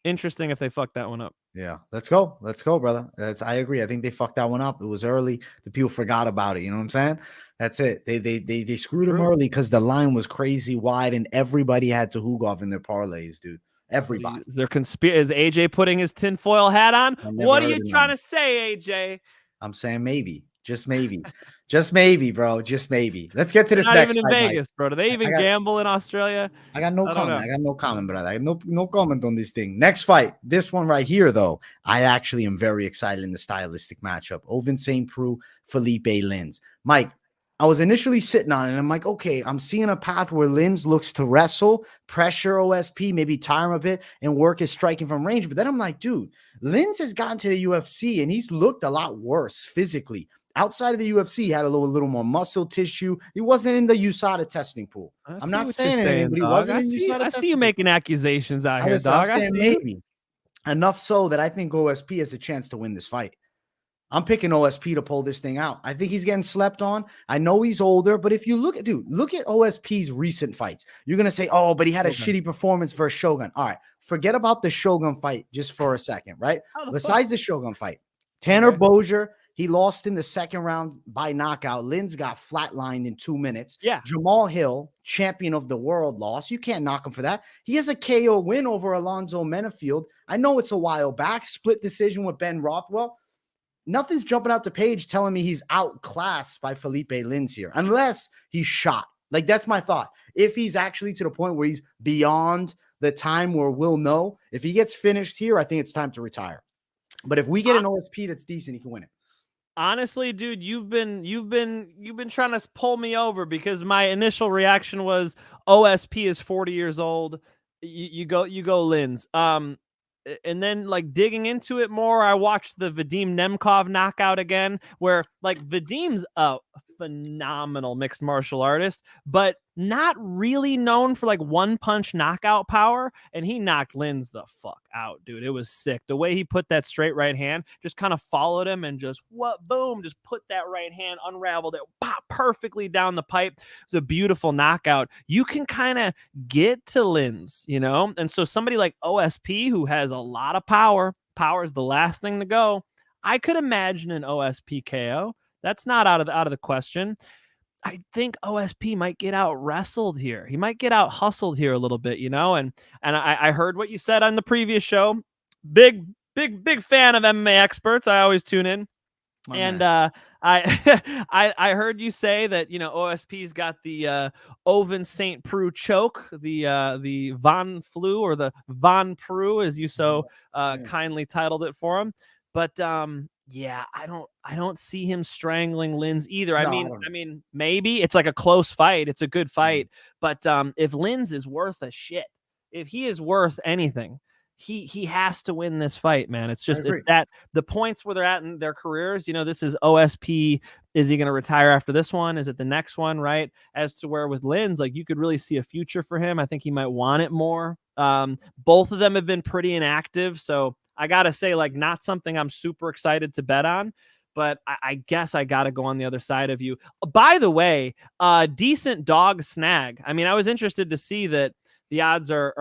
interesting if they fucked that one up. Yeah, let's go, brother. I agree. I think they fucked that one up. It was early. The people forgot about it. You know what I'm saying? That's it. They screwed him early because the line was crazy wide and everybody had Tuhugov in their parlays, dude. Everybody. Is AJ putting his tinfoil hat on? What are you trying to say, AJ? I'm saying maybe. Just maybe. Just maybe, bro. Just maybe. Let's get to this next fight. Not even in Vegas, bro. Do they even gamble in Australia? I got no comment. I got no comment, brother. I got no comment on this thing. Next fight. This one right here, though. I actually am very excited in the stylistic matchup. Ovince Preux, Philipe Lins. Mike, I was initially sitting on it, and I'm like, okay, I'm seeing a path where Lins looks to wrestle, pressure OSP, maybe tire him a bit, and work his striking from range. But then I'm like, dude, Lins has gotten to the UFC, and he's looked a lot worse physically. Outside of the UFC, he had a little more muscle tissue. He wasn't in the USADA testing pool. I'm not saying anything, but he wasn't in USADA. I see you making accusations out here, dog. I'm saying maybe. Enough so that I think OSP has a chance to win this fight. I'm picking OSP to pull this thing out. I think he's getting slept on. I know he's older, but if you look at OSP's recent fights, you're going to say, oh, but he had a shitty performance versus Shogun. All right. Forget about the Shogun fight just for a second, right? Besides the Shogun fight, Tanner Bozier, he lost in the second round by knockout. Lins got flatlined in 2 minutes. Yeah. Jamall Hill, champion of the world, lost. You can't knock him for that. He has a KO win over Alonzo Menafield. I know it's a while back. Split decision with Ben Rothwell. Nothing's jumping out the page telling me he's outclassed by Philipe Lins here, unless he's shot. Like, that's my thought. If he's actually to the point where he's beyond the time where we'll know, if he gets finished here, I think it's time to retire. But if we get an OSP that's decent, he can win it. Honestly, dude, you've been trying to pull me over because my initial reaction was OSP is 40 years old. You go Lins. And then, like, digging into it more, I watched the Vadim Nemkov knockout again, where, like, Vadim's a phenomenal mixed martial artist, but not really known for like one punch knockout power. And he knocked Lins the fuck out, dude. It was sick. The way he put that straight right hand, just kind of followed him and just boom, just put that right hand, unraveled it, pop perfectly down the pipe. It was a beautiful knockout. You can kind of get to Lins, you know? And so somebody like OSP, who has a lot of power is the last thing to go. I could imagine an OSP KO. That's not out of the question. I think OSP might get out wrestled here. He might get out hustled here a little bit, you know. And I heard what you said on the previous show. Big fan of MMA experts. I always tune in. I I heard you say that, you know, OSP's got the Ovince St. Preux choke, the Von Flu, or the Von Preux, as you so kindly titled it for him. But yeah, I don't see him strangling Lins either. I mean, maybe it's like a close fight. It's a good fight. But if Lins is worth a shit, if he is worth anything, he has to win this fight, man. It's just, it's that the points where they're at in their careers, you know, this is OSP. Is he going to retire after this one? Is it the next one? Right. As to where with Lins, like, you could really see a future for him. I think he might want it more. Both of them have been pretty inactive. So I got to say, like, not something I'm super excited to bet on, but I guess I got to go on the other side of you. By the way, decent dog snag. I mean, I was interested to see that the odds are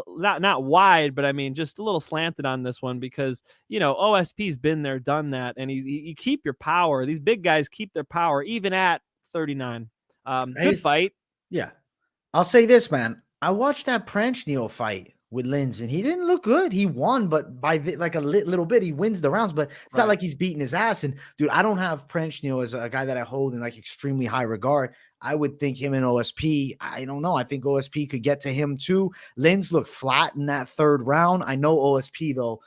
not wide, but I mean, just a little slanted on this one because, you know, OSP's been there, done that. And you keep your power. These big guys keep their power even at 39. Good fight. Yeah. I'll say this, man. I watched that Prachnio fight with Lins, and he didn't look good. He won, but by like a little bit, he wins the rounds, but it's not like he's beating his ass. And dude, I don't have Prachnio as a guy that I hold in like extremely high regard. I would think him and OSP, I don't know. I think OSP could get to him too. Lins looked flat in that third round. I know OSP though,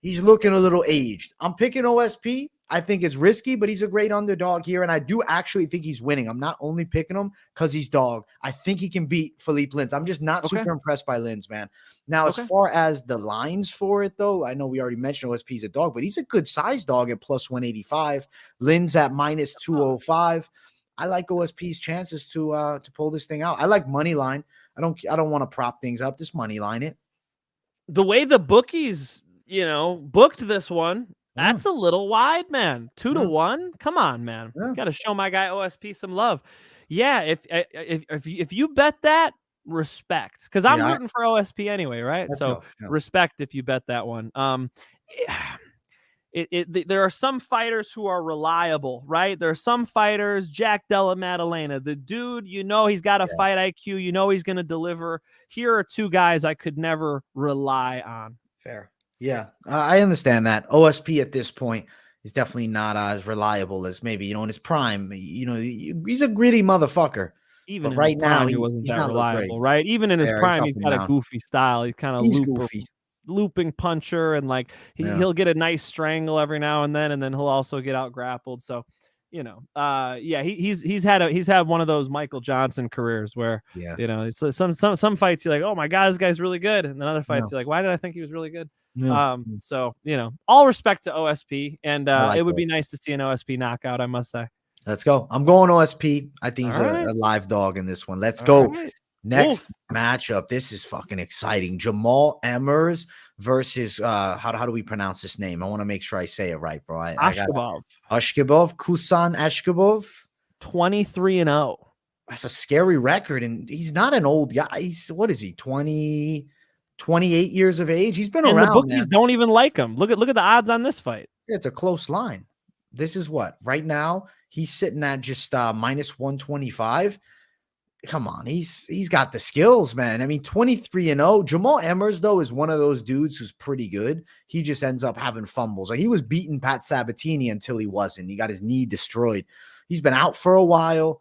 he's looking a little aged. I'm picking OSP. I think it's risky, but he's a great underdog here. And I do actually think he's winning. I'm not only picking him because he's dog. I think he can beat Philipe Lins. I'm just not super impressed by Lins, man. Now, as far as the lines for it, though, I know we already mentioned OSP's a dog, but he's a good size dog at plus 185. Lins at minus 205. I like OSP's chances to pull this thing out. I like Moneyline. I don't want to prop things up. Just Moneyline it. The way the bookies, you know, booked this one, that's a little wide, man. 2-1. Come on, man. Got to show my guy OSP some love. Yeah, if you bet that, respect, because I'm rooting for OSP anyway, right? So respect if you bet that one. There are some fighters who are reliable, right? There are some fighters, Jack Della Maddalena, the dude, you know, he's got a fight IQ, you know, he's going to deliver. Here are two guys I could never rely on. Fair. Yeah, I understand that. OSP at this point is definitely not as reliable as maybe, you know, in his prime. You know, he's a gritty motherfucker. Even right now, he wasn't that reliable, right? Even in his prime, he's got a goofy style. He's kind of looping puncher, and like he'll get a nice strangle every now and then he'll also get out grappled. So, you know, he's had one of those Michael Johnson careers where, you know, so some fights you're like, oh my God, this guy's really good, and then other fights you're like, why did I think he was really good? So, you know, all respect to OSP, and it would be nice to see an OSP knockout, I must say. Let's go. I'm going OSP. I think he's a live dog in this one. Let's go. Next matchup. This is fucking exciting. Jamall Emmers versus how do we pronounce this name? I want to make sure I say it right, bro. Askhabov. Khusein Askhabov. 23-0. That's a scary record, and he's not an old guy. He's, what is he, 28 years of age? He's been around. The bookies don't even like him. Look at the odds on this fight. It's a close line. This is what right now he's sitting at just minus 125. Come on, he's got the skills, man. I mean, 23-0. Jamall Emmers though is one of those dudes who's pretty good. He just ends up having fumbles. Like, he was beating Pat Sabatini until he wasn't. He got his knee destroyed. He's been out for a while.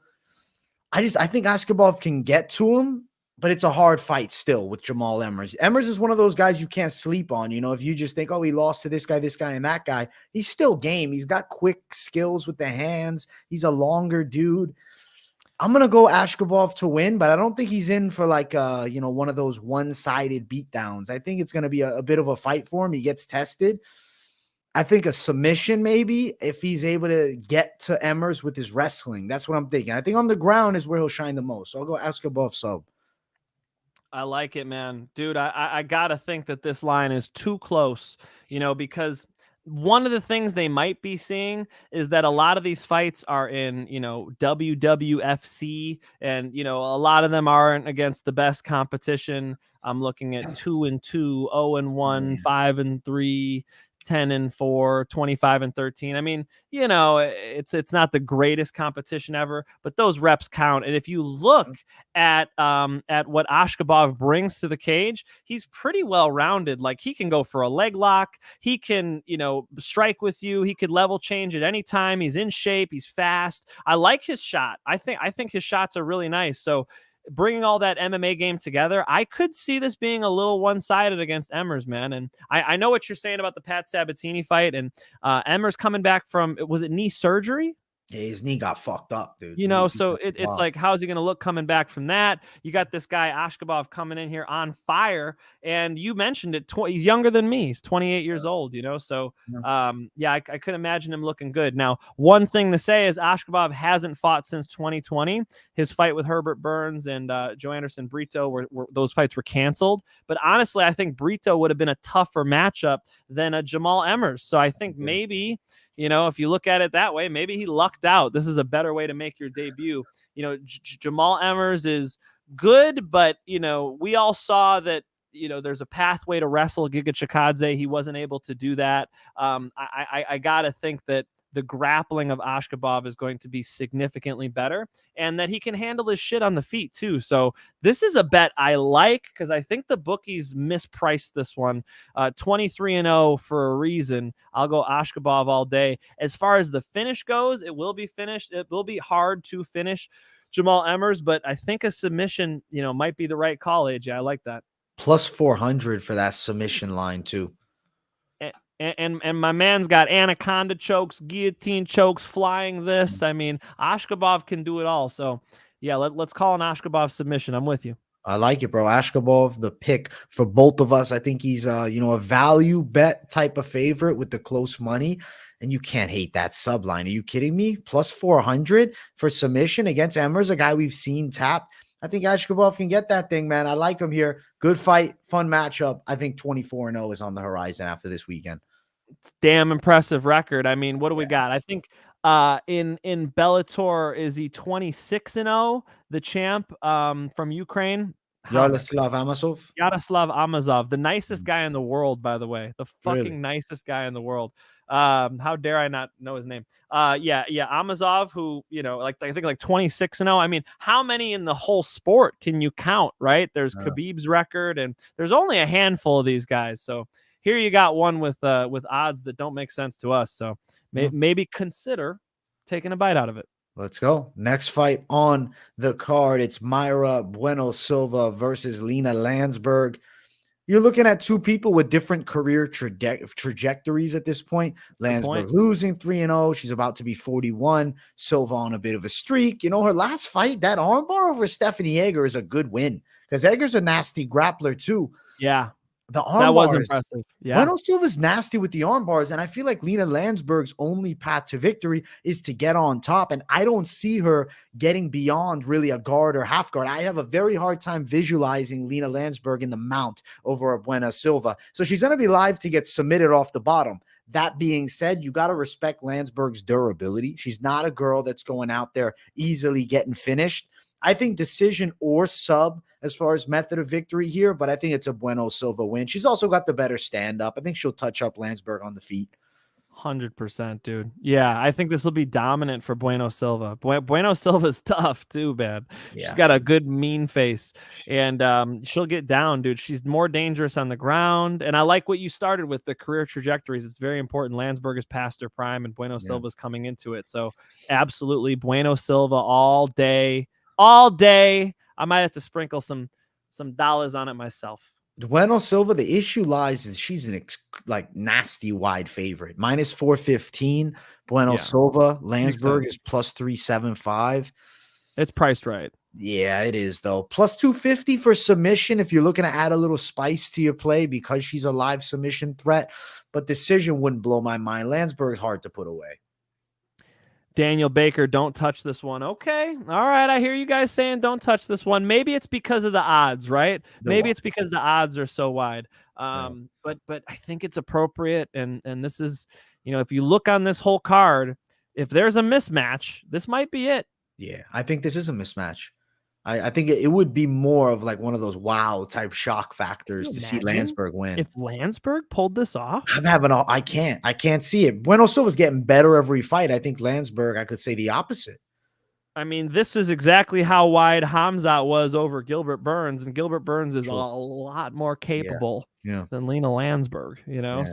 I think Askhabov can get to him, but it's a hard fight still with Jamall Emmers. Emmers is one of those guys you can't sleep on. You know, if you just think, oh, he lost to this guy, and that guy, he's still game. He's got quick skills with the hands. He's a longer dude. I'm going to go Askhabov to win, but I don't think he's in for like, you know, one of those one-sided beatdowns. I think it's going to be a bit of a fight for him. He gets tested. I think a submission maybe if he's able to get to Emmers with his wrestling. That's what I'm thinking. I think on the ground is where he'll shine the most. So I'll go Askhabov sub. I like it, man. Dude, I gotta think that this line is too close, because one of the things they might be seeing is that a lot of these fights are in, WWFC, and, a lot of them aren't against the best competition. I'm looking at 2-2, 0-1, 5-3. 10-4, 25-13. I mean, it's not the greatest competition ever, but those reps count. And if you look at what Askhabov brings to the cage, he's pretty well rounded. Like, he can go for a leg lock, he can, strike with you, he could level change at any time. He's in shape, he's fast. I like his shot. I think his shots are really nice. So bringing all that MMA game together, I could see this being a little one-sided against Emmers, man. And I know what you're saying about the Pat Sabatini fight, and Emmers coming back from, was it knee surgery? Yeah, his knee got fucked up, dude. So it's like, how's he going to look coming back from that? You got this guy, Askhabov, coming in here on fire. And you mentioned it. He's younger than me. He's 28 years old, So, I could imagine him looking good. Now, one thing to say is Askhabov hasn't fought since 2020. His fight with Herbert Burns and Joe Anderson Brito, those fights were canceled. But honestly, I think Brito would have been a tougher matchup than a Jamall Emmers. So I think maybe, if you look at it that way, maybe he lucked out. This is a better way to make your debut. Jamall Emmers is good, but, we all saw that, there's a pathway to wrestle Giga Chikadze. He wasn't able to do that. I got to think that the grappling of Askhabov is going to be significantly better, and that he can handle his shit on the feet too. So this is a bet I like, because I think the bookies mispriced this one. 23-0 for a reason. I'll go Askhabov all day. As far as the finish goes, it will be finished. It will be hard to finish Jamall Emmers, but I think a submission, might be the right call, AJ. I like that. Plus 400 for that submission line too. And my man's got anaconda chokes, guillotine chokes, flying this. I mean, Askhabov can do it all. So, yeah, let's call an Askhabov submission. I'm with you. I like it, bro. Askhabov, the pick for both of us. I think he's a value bet type of favorite with the close money, and you can't hate that sub line. Are you kidding me? Plus 400 for submission against Emmers, a guy we've seen tap. I think Askhabov can get that thing, man. I like him here. Good fight, fun matchup. I think 24-0 is on the horizon after this weekend. It's damn impressive record. I mean, what do we got? I think in Bellator, is he 26-0, the champ from Ukraine? Yaroslav Amazov, the nicest guy in the world, by the way. The fucking nicest guy in the world. How dare I not know his name? Amazov, who, I think 26-0. I mean, how many in the whole sport can you count, right? There's Khabib's record, and there's only a handful of these guys. So here you got one with odds that don't make sense to us. So maybe consider taking a bite out of it. Let's go. Next fight on the card. It's Mayra Bueno Silva versus Lina Länsberg. You're looking at two people with different career trajectories at this point. Länsberg losing 3-0. She's about to be 41. Silva on a bit of a streak. Her last fight, that armbar over Stephanie Egger, is a good win, because Egger's a nasty grappler too. Yeah. The arm that was bars, impressive. Yeah. Bueno Silva's nasty with the arm bars, and I feel like Lina Länsberg's only path to victory is to get on top, and I don't see her getting beyond really a guard or half guard. I have a very hard time visualizing Lina Länsberg in the mount over a Bueno Silva, so she's going to be live to get submitted off the bottom. That being said, you got to respect Länsberg's durability. She's not a girl that's going out there easily getting finished. I think decision or sub as far as method of victory here, but I think it's a Bueno Silva win. She's also got the better stand-up. I think she'll touch up Länsberg on the feet. 100%, dude. Yeah, I think this will be dominant for Bueno Silva. Bueno Silva's tough too, man. Yeah. She's got a good mean face, and she'll get down, dude. She's more dangerous on the ground, and I like what you started with, the career trajectories. It's very important. Länsberg is past her prime, and Bueno Silva's coming into it. So absolutely, Bueno Silva all day. All day. I might have to sprinkle some dollars on it myself. Bueno Silva, the issue lies is she's an nasty wide favorite. Minus 415. Bueno Silva, Länsberg is plus 375. It's priced right. Yeah, it is though. Plus 250 for submission if you're looking to add a little spice to your play because she's a live submission threat. But decision wouldn't blow my mind. Länsberg's hard to put away. Daniel Baker, don't touch this one. Okay. All right. I hear you guys saying don't touch this one. Maybe it's because of the odds, right? Maybe it's because the odds are so wide. But I think it's appropriate. And this is, if you look on this whole card, if there's a mismatch, this might be it. Yeah, I think this is a mismatch. I think it would be more of like one of those wow type shock factors to see Länsberg win. If Länsberg pulled this off, I can't see it. Bueno Silva's getting better every fight. I think Länsberg, I could say the opposite. I mean, this is exactly how wide Khamzat was over Gilbert Burns, and Gilbert Burns is a lot more capable than Lina Länsberg,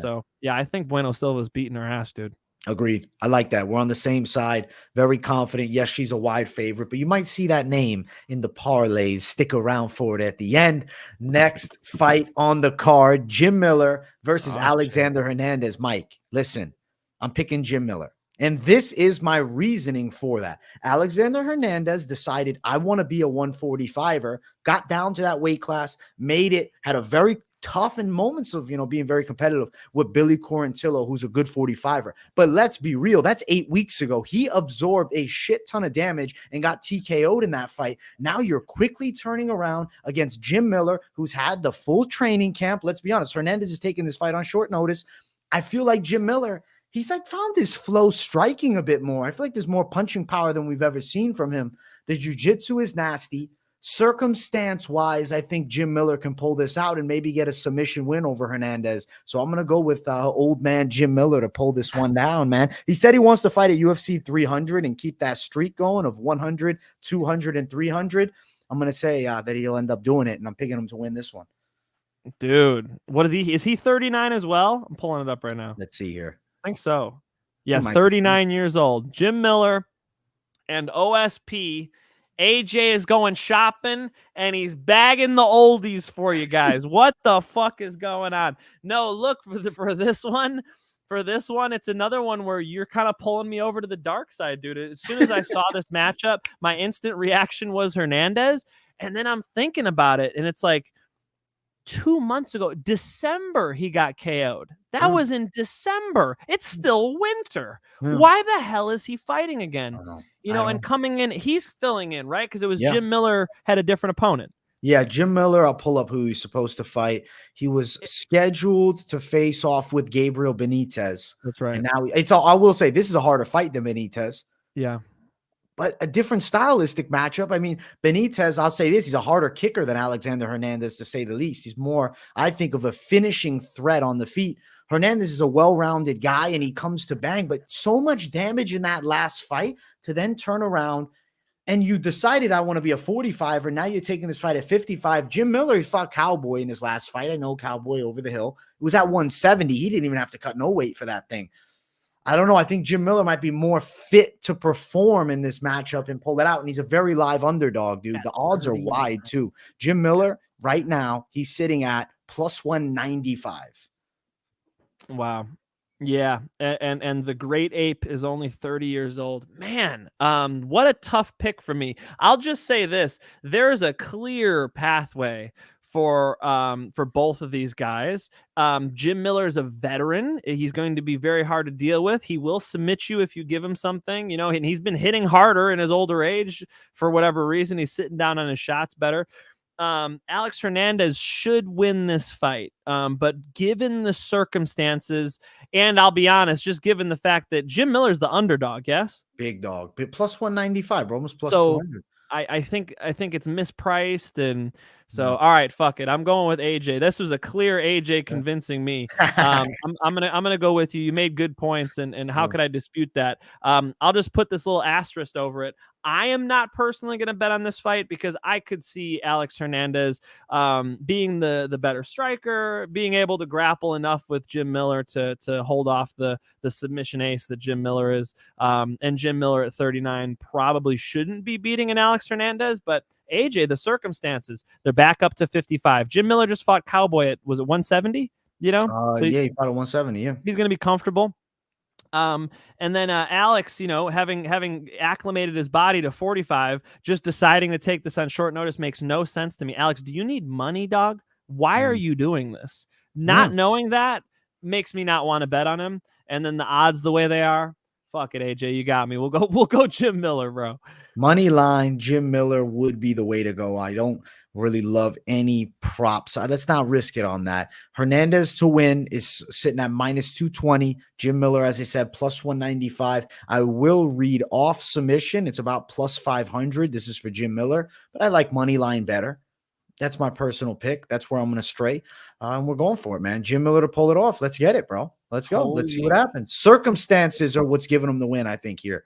So, yeah, I think Bueno Silva's beating her ass, dude. Agreed. I like that. We're on the same side. Very confident. Yes, she's a wide favorite, but you might see that name in the parlays. Stick around for it at the end. Next fight on the card, Jim Miller versus Alexander Hernandez. Mike, listen, I'm picking Jim Miller. And this is my reasoning for that. Alexander Hernandez decided I want to be a 145er, got down to that weight class, made it, had a very tough in moments of, being very competitive with Billy Quarantillo, who's a good 45er. But let's be real. That's 8 weeks ago. He absorbed a shit ton of damage and got TKO'd in that fight. Now you're quickly turning around against Jim Miller, who's had the full training camp. Let's be honest. Hernandez is taking this fight on short notice. I feel like Jim Miller, he's found his flow striking a bit more. I feel like there's more punching power than we've ever seen from him. The jiu-jitsu is nasty. Circumstance-wise, I think Jim Miller can pull this out and maybe get a submission win over Hernandez. So I'm going to go with old man Jim Miller to pull this one down, man. He said he wants to fight at UFC 300 and keep that streak going of 100, 200, and 300. I'm going to say that he'll end up doing it, and I'm picking him to win this one. Dude, what is he? Is he 39 as well? I'm pulling it up right now. Let's see here. I think so. Yeah, 39 years old. Jim Miller and OSP. AJ is going shopping and he's bagging the oldies for you guys. What the fuck is going on? No, look for this one. For this one, it's another one where you're kind of pulling me over to the dark side, dude. As soon as I saw this matchup, my instant reaction was Hernandez. And then I'm thinking about it, and it's like 2 months ago, December, he got KO'd. That was in December. It's still winter. Why the hell is he fighting again? And coming in, he's filling in, right? Because it was Jim Miller had a different opponent. Yeah, Jim Miller, I'll pull up who he's supposed to fight. He was scheduled to face off with Gabriel Benitez. That's right. And now I will say this is a harder fight than Benitez. Yeah. But a different stylistic matchup. I mean, Benitez, I'll say this, he's a harder kicker than Alexander Hernandez, to say the least. He's more, I think, of a finishing threat on the feet. Hernandez is a well-rounded guy, and he comes to bang, but so much damage in that last fight to then turn around, and you decided I want to be a 45er. Now you're taking this fight at 55. Jim Miller, he fought Cowboy in his last fight. I know Cowboy over the hill. It was at 170. He didn't even have to cut no weight for that thing. I don't know. I think Jim Miller might be more fit to perform in this matchup and pull it out. And he's a very live underdog, dude. The odds are wide too. Jim Miller right now, he's sitting at plus 195. Wow. Yeah. And the great ape is only 30 years old. Man, what a tough pick for me. I'll just say this. There's a clear pathway for both of these guys. Jim Miller is a veteran. He's going to be very hard to deal with. He will submit you if you give him something, and he's been hitting harder in his older age for whatever reason. He's sitting down on his shots better. Alex Hernandez should win this fight. But given the circumstances, and I'll be honest, just given the fact that Jim Miller's the underdog, yes? Big dog. Plus 195, bro. Almost plus 200. I think it's mispriced, and so all right, fuck it. I'm going with AJ. This was a clear AJ convincing me. I'm gonna go with you. You made good points, and how could I dispute that? I'll just put this little asterisk over it. I am not personally going to bet on this fight because I could see Alex Hernandez being the better striker, being able to grapple enough with Jim Miller to hold off the submission ace that Jim Miller is. And Jim Miller at 39 probably shouldn't be beating an Alex Hernandez, but AJ, the circumstances, they're back up to 55. Jim Miller just fought Cowboy at, was it 170? So yeah, he fought at 170, yeah. He's going to be comfortable. And then Alex, having acclimated his body to 45, just deciding to take this on short notice makes no sense to me. Alex, do you need money, dog? Why are you doing this? Not knowing that makes me not want to bet on him. And then the odds the way they are, fuck it, AJ, you got me. We'll go Jim Miller, bro. Money line, Jim Miller would be the way to go. I don't really love any props. Let's not risk it on that. Hernandez to win is sitting at -220. Jim Miller, as I said, +195. I will read off submission. It's about +500. This is for Jim Miller, but I like money line better. That's my personal pick. That's where I'm going to stray. And we're going for it, man. Jim Miller to pull it off. Let's get it, bro. Let's go. Let's see what happens. Circumstances are what's giving him the win, I think, here.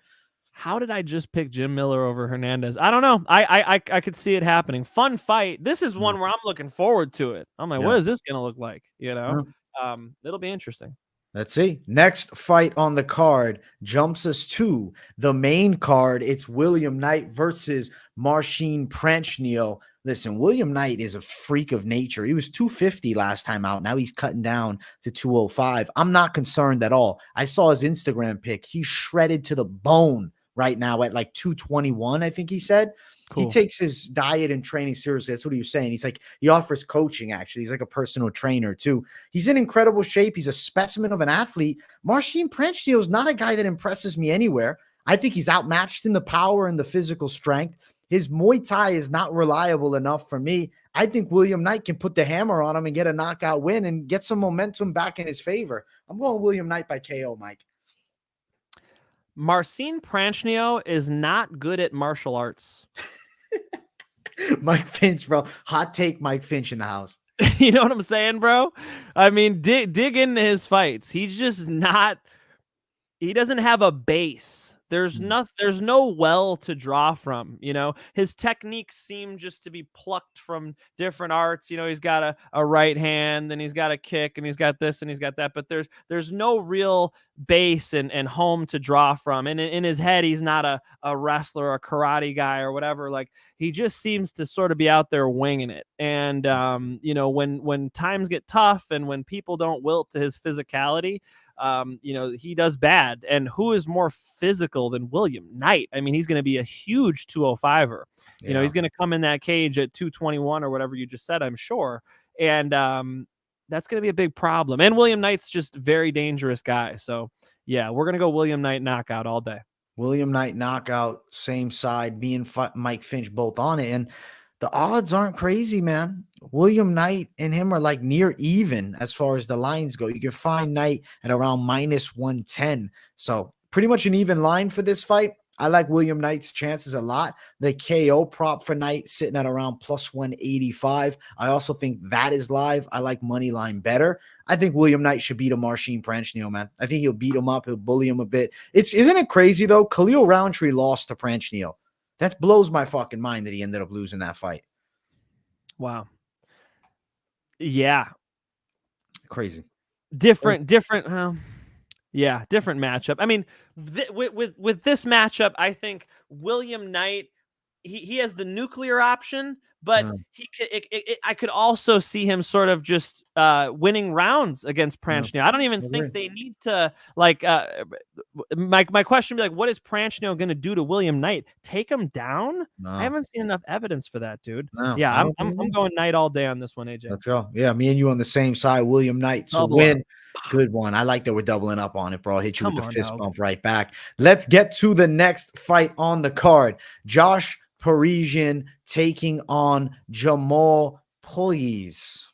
How did I just pick Jim Miller over Hernandez? I don't know. I could see it happening. Fun fight. This is one where I'm looking forward to it. I'm like, what is this going to look like? It'll be interesting. Let's see. Next fight on the card jumps us to the main card. It's William Knight versus Marcin Prachnio. Listen, William Knight is a freak of nature. He was 250 last time out. Now he's cutting down to 205. I'm not concerned at all. I saw his Instagram pic. He's shredded to the bone right now at like 221, I think he said. Cool. He takes his diet and training seriously. That's what he was saying. He's like, he offers coaching, actually. He's like a personal trainer, too. He's in incredible shape. He's a specimen of an athlete. Marcin Prachnio is not a guy that impresses me anywhere. I think he's outmatched in the power and the physical strength. His Muay Thai is not reliable enough for me. I think William Knight can put the hammer on him and get a knockout win and get some momentum back in his favor. I'm going William Knight by KO, Mike. Marcin Prachnio is not good at martial arts. Mike Finch, bro. Hot take Mike Finch in the house. You know what I'm saying, bro? I mean, dig into his fights. He's just not – he doesn't have a base. There's no well to draw from, His techniques seem just to be plucked from different arts. He's got a right hand, and he's got a kick, and he's got this, and he's got that. But there's no real base and home to draw from. And in his head, he's not a wrestler, a karate guy, or whatever. Like, he just seems to sort of be out there winging it. And when times get tough and when people don't wilt to his physicality, he does bad. And who is more physical than William Knight? I mean, he's going to be a huge 205er. Yeah. He's going to come in that cage at 221 or whatever you just said, I'm sure. And that's going to be a big problem. And William Knight's just a very dangerous guy. So, yeah, we're going to go William Knight knockout all day. William Knight knockout, same side, me and Mike Finch both on it. And the odds aren't crazy, man. William Knight and him are like near even as far as the lines go. You can find Knight at around -110. So pretty much an even line for this fight. I like William Knight's chances a lot. The KO prop for Knight sitting at around +185. I also think that is live. I like money line better. I think William Knight should beat a Marcin Prachnio, man. I think he'll beat him up. He'll bully him a bit. Isn't it crazy, though? Khalil Roundtree lost to Prachnio. That blows my fucking mind that he ended up losing that fight. Wow. Yeah. Crazy. Different. Yeah, different matchup. I mean, with this matchup, I think William Knight, he has the nuclear option, but I could also see him sort of just winning rounds against Prachnio. I don't even think they need to my question would be like, what is Prachnio going to do to William Knight? Take him down? No. I haven't seen enough evidence for that, dude. No, yeah, I'm going Knight all day on this one, AJ. Let's go. Yeah, me and you on the same side. William Knight to win. Good one. I like that we're doubling up on it, bro. I'll hit you with the fist bump right back. Let's get to the next fight on the card. Josh Parisian taking on Jamall Pogues.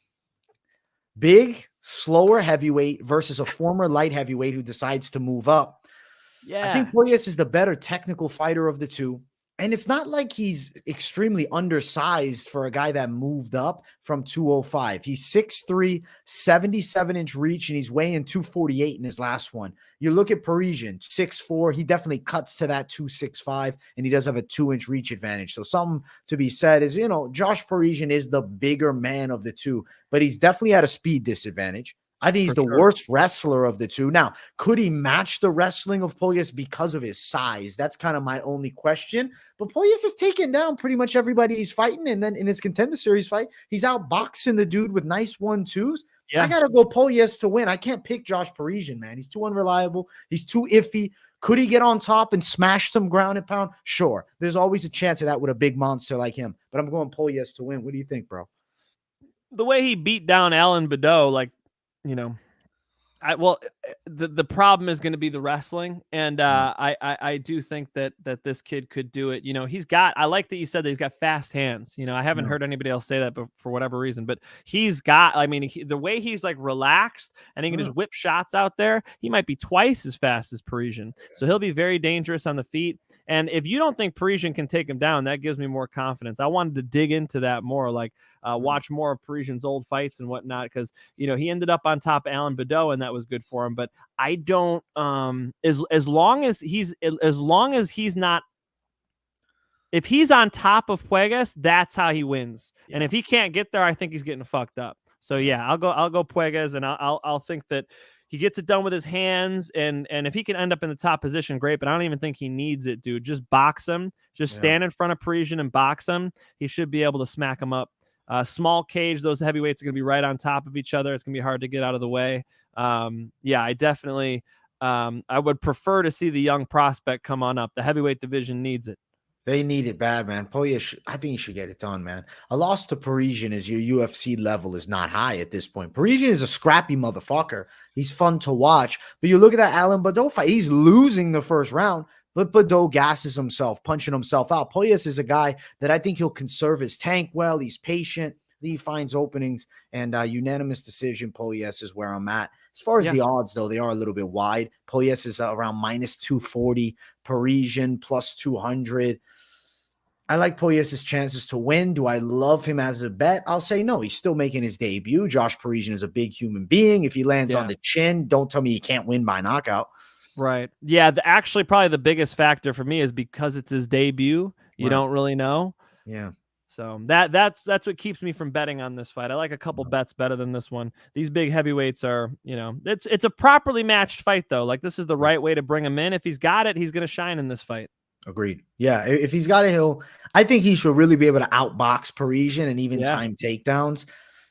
Big, slower heavyweight versus a former light heavyweight who decides to move up. Yeah, I think Pogues is the better technical fighter of the two. And it's not like he's extremely undersized for a guy that moved up from 205. He's 6'3", 77-inch reach, and he's weighing 248 in his last one. You look at Parisian, 6'4". He definitely cuts to that 265, and he does have a 2-inch reach advantage. So something to be said is, Josh Parisian is the bigger man of the two, but he's definitely at a speed disadvantage. I think he's the worst wrestler of the two. Now, could he match the wrestling of Pogues because of his size? That's kind of my only question. But Pogues has taken down pretty much everybody he's fighting. And then in his Contender Series fight, he's outboxing the dude with nice 1-2s. I gotta go Pogues to win. I can't pick Josh Parisian, man. He's too unreliable. He's too iffy. Could he get on top and smash some ground and pound? Sure. There's always a chance of that with a big monster like him. But I'm going Pogues to win. What do you think, bro? The way he beat down Alan Badeau, like, you know, the problem is going to be the wrestling, and I do think that this kid could do it. You know, I like that you said that he's got fast hands. You know, I haven't heard anybody else say that, but for whatever reason, but he's got. I mean, the way he's like relaxed and he can just whip shots out there, he might be twice as fast as Parisian. So he'll be very dangerous on the feet. And if you don't think Parisian can take him down, that gives me more confidence. I wanted to dig into that more, like watch more of Parisian's old fights and whatnot, because you know he ended up on top of Alan Badeau, and that was good for him. But I don't as long as he's not, if he's on top of Pogues, that's how he wins. And if he can't get there, I think he's getting fucked up. So yeah, I'll go Pogues, and I'll think that he gets it done with his hands, and if he can end up in the top position, great. But I don't even think he needs it, dude. Just box him. Just stand in front of Parisian and box him. He should be able to smack him up. Small cage. Those heavyweights are going to be right on top of each other. It's going to be hard to get out of the way. Yeah, I definitely. I would prefer to see the young prospect come on up. The heavyweight division needs it. They need it bad, man. Pogues, I think he should get it done, man. A loss to Parisian is your UFC level is not high at this point. Parisian is a scrappy motherfucker. He's fun to watch. But you look at that Alan Badeau fight, he's losing the first round, but Badeau gasses himself, punching himself out. Pogues is a guy that I think he'll conserve his tank well. He's patient. He finds openings, and unanimous decision. Pogues is where I'm at. As far as the odds, though, they are a little bit wide. Pogues is around minus 240. Parisian plus 200. I like Pogues' chances to win. Do I love him as a bet? I'll say no. He's still making his debut. Josh Parisian is a big human being. If he lands on the chin, don't tell me he can't win by knockout. Right. Yeah. Actually, probably the biggest factor for me is because it's his debut. You don't really know. Yeah. So that's what keeps me from betting on this fight. I like a couple bets better than this one. These big heavyweights are, you know, it's a properly matched fight though. Like this is the right way to bring him in. If he's got it, he's going to shine in this fight. Agreed. Yeah, if he's got it, I think he should really be able to outbox Parisian and even time takedowns.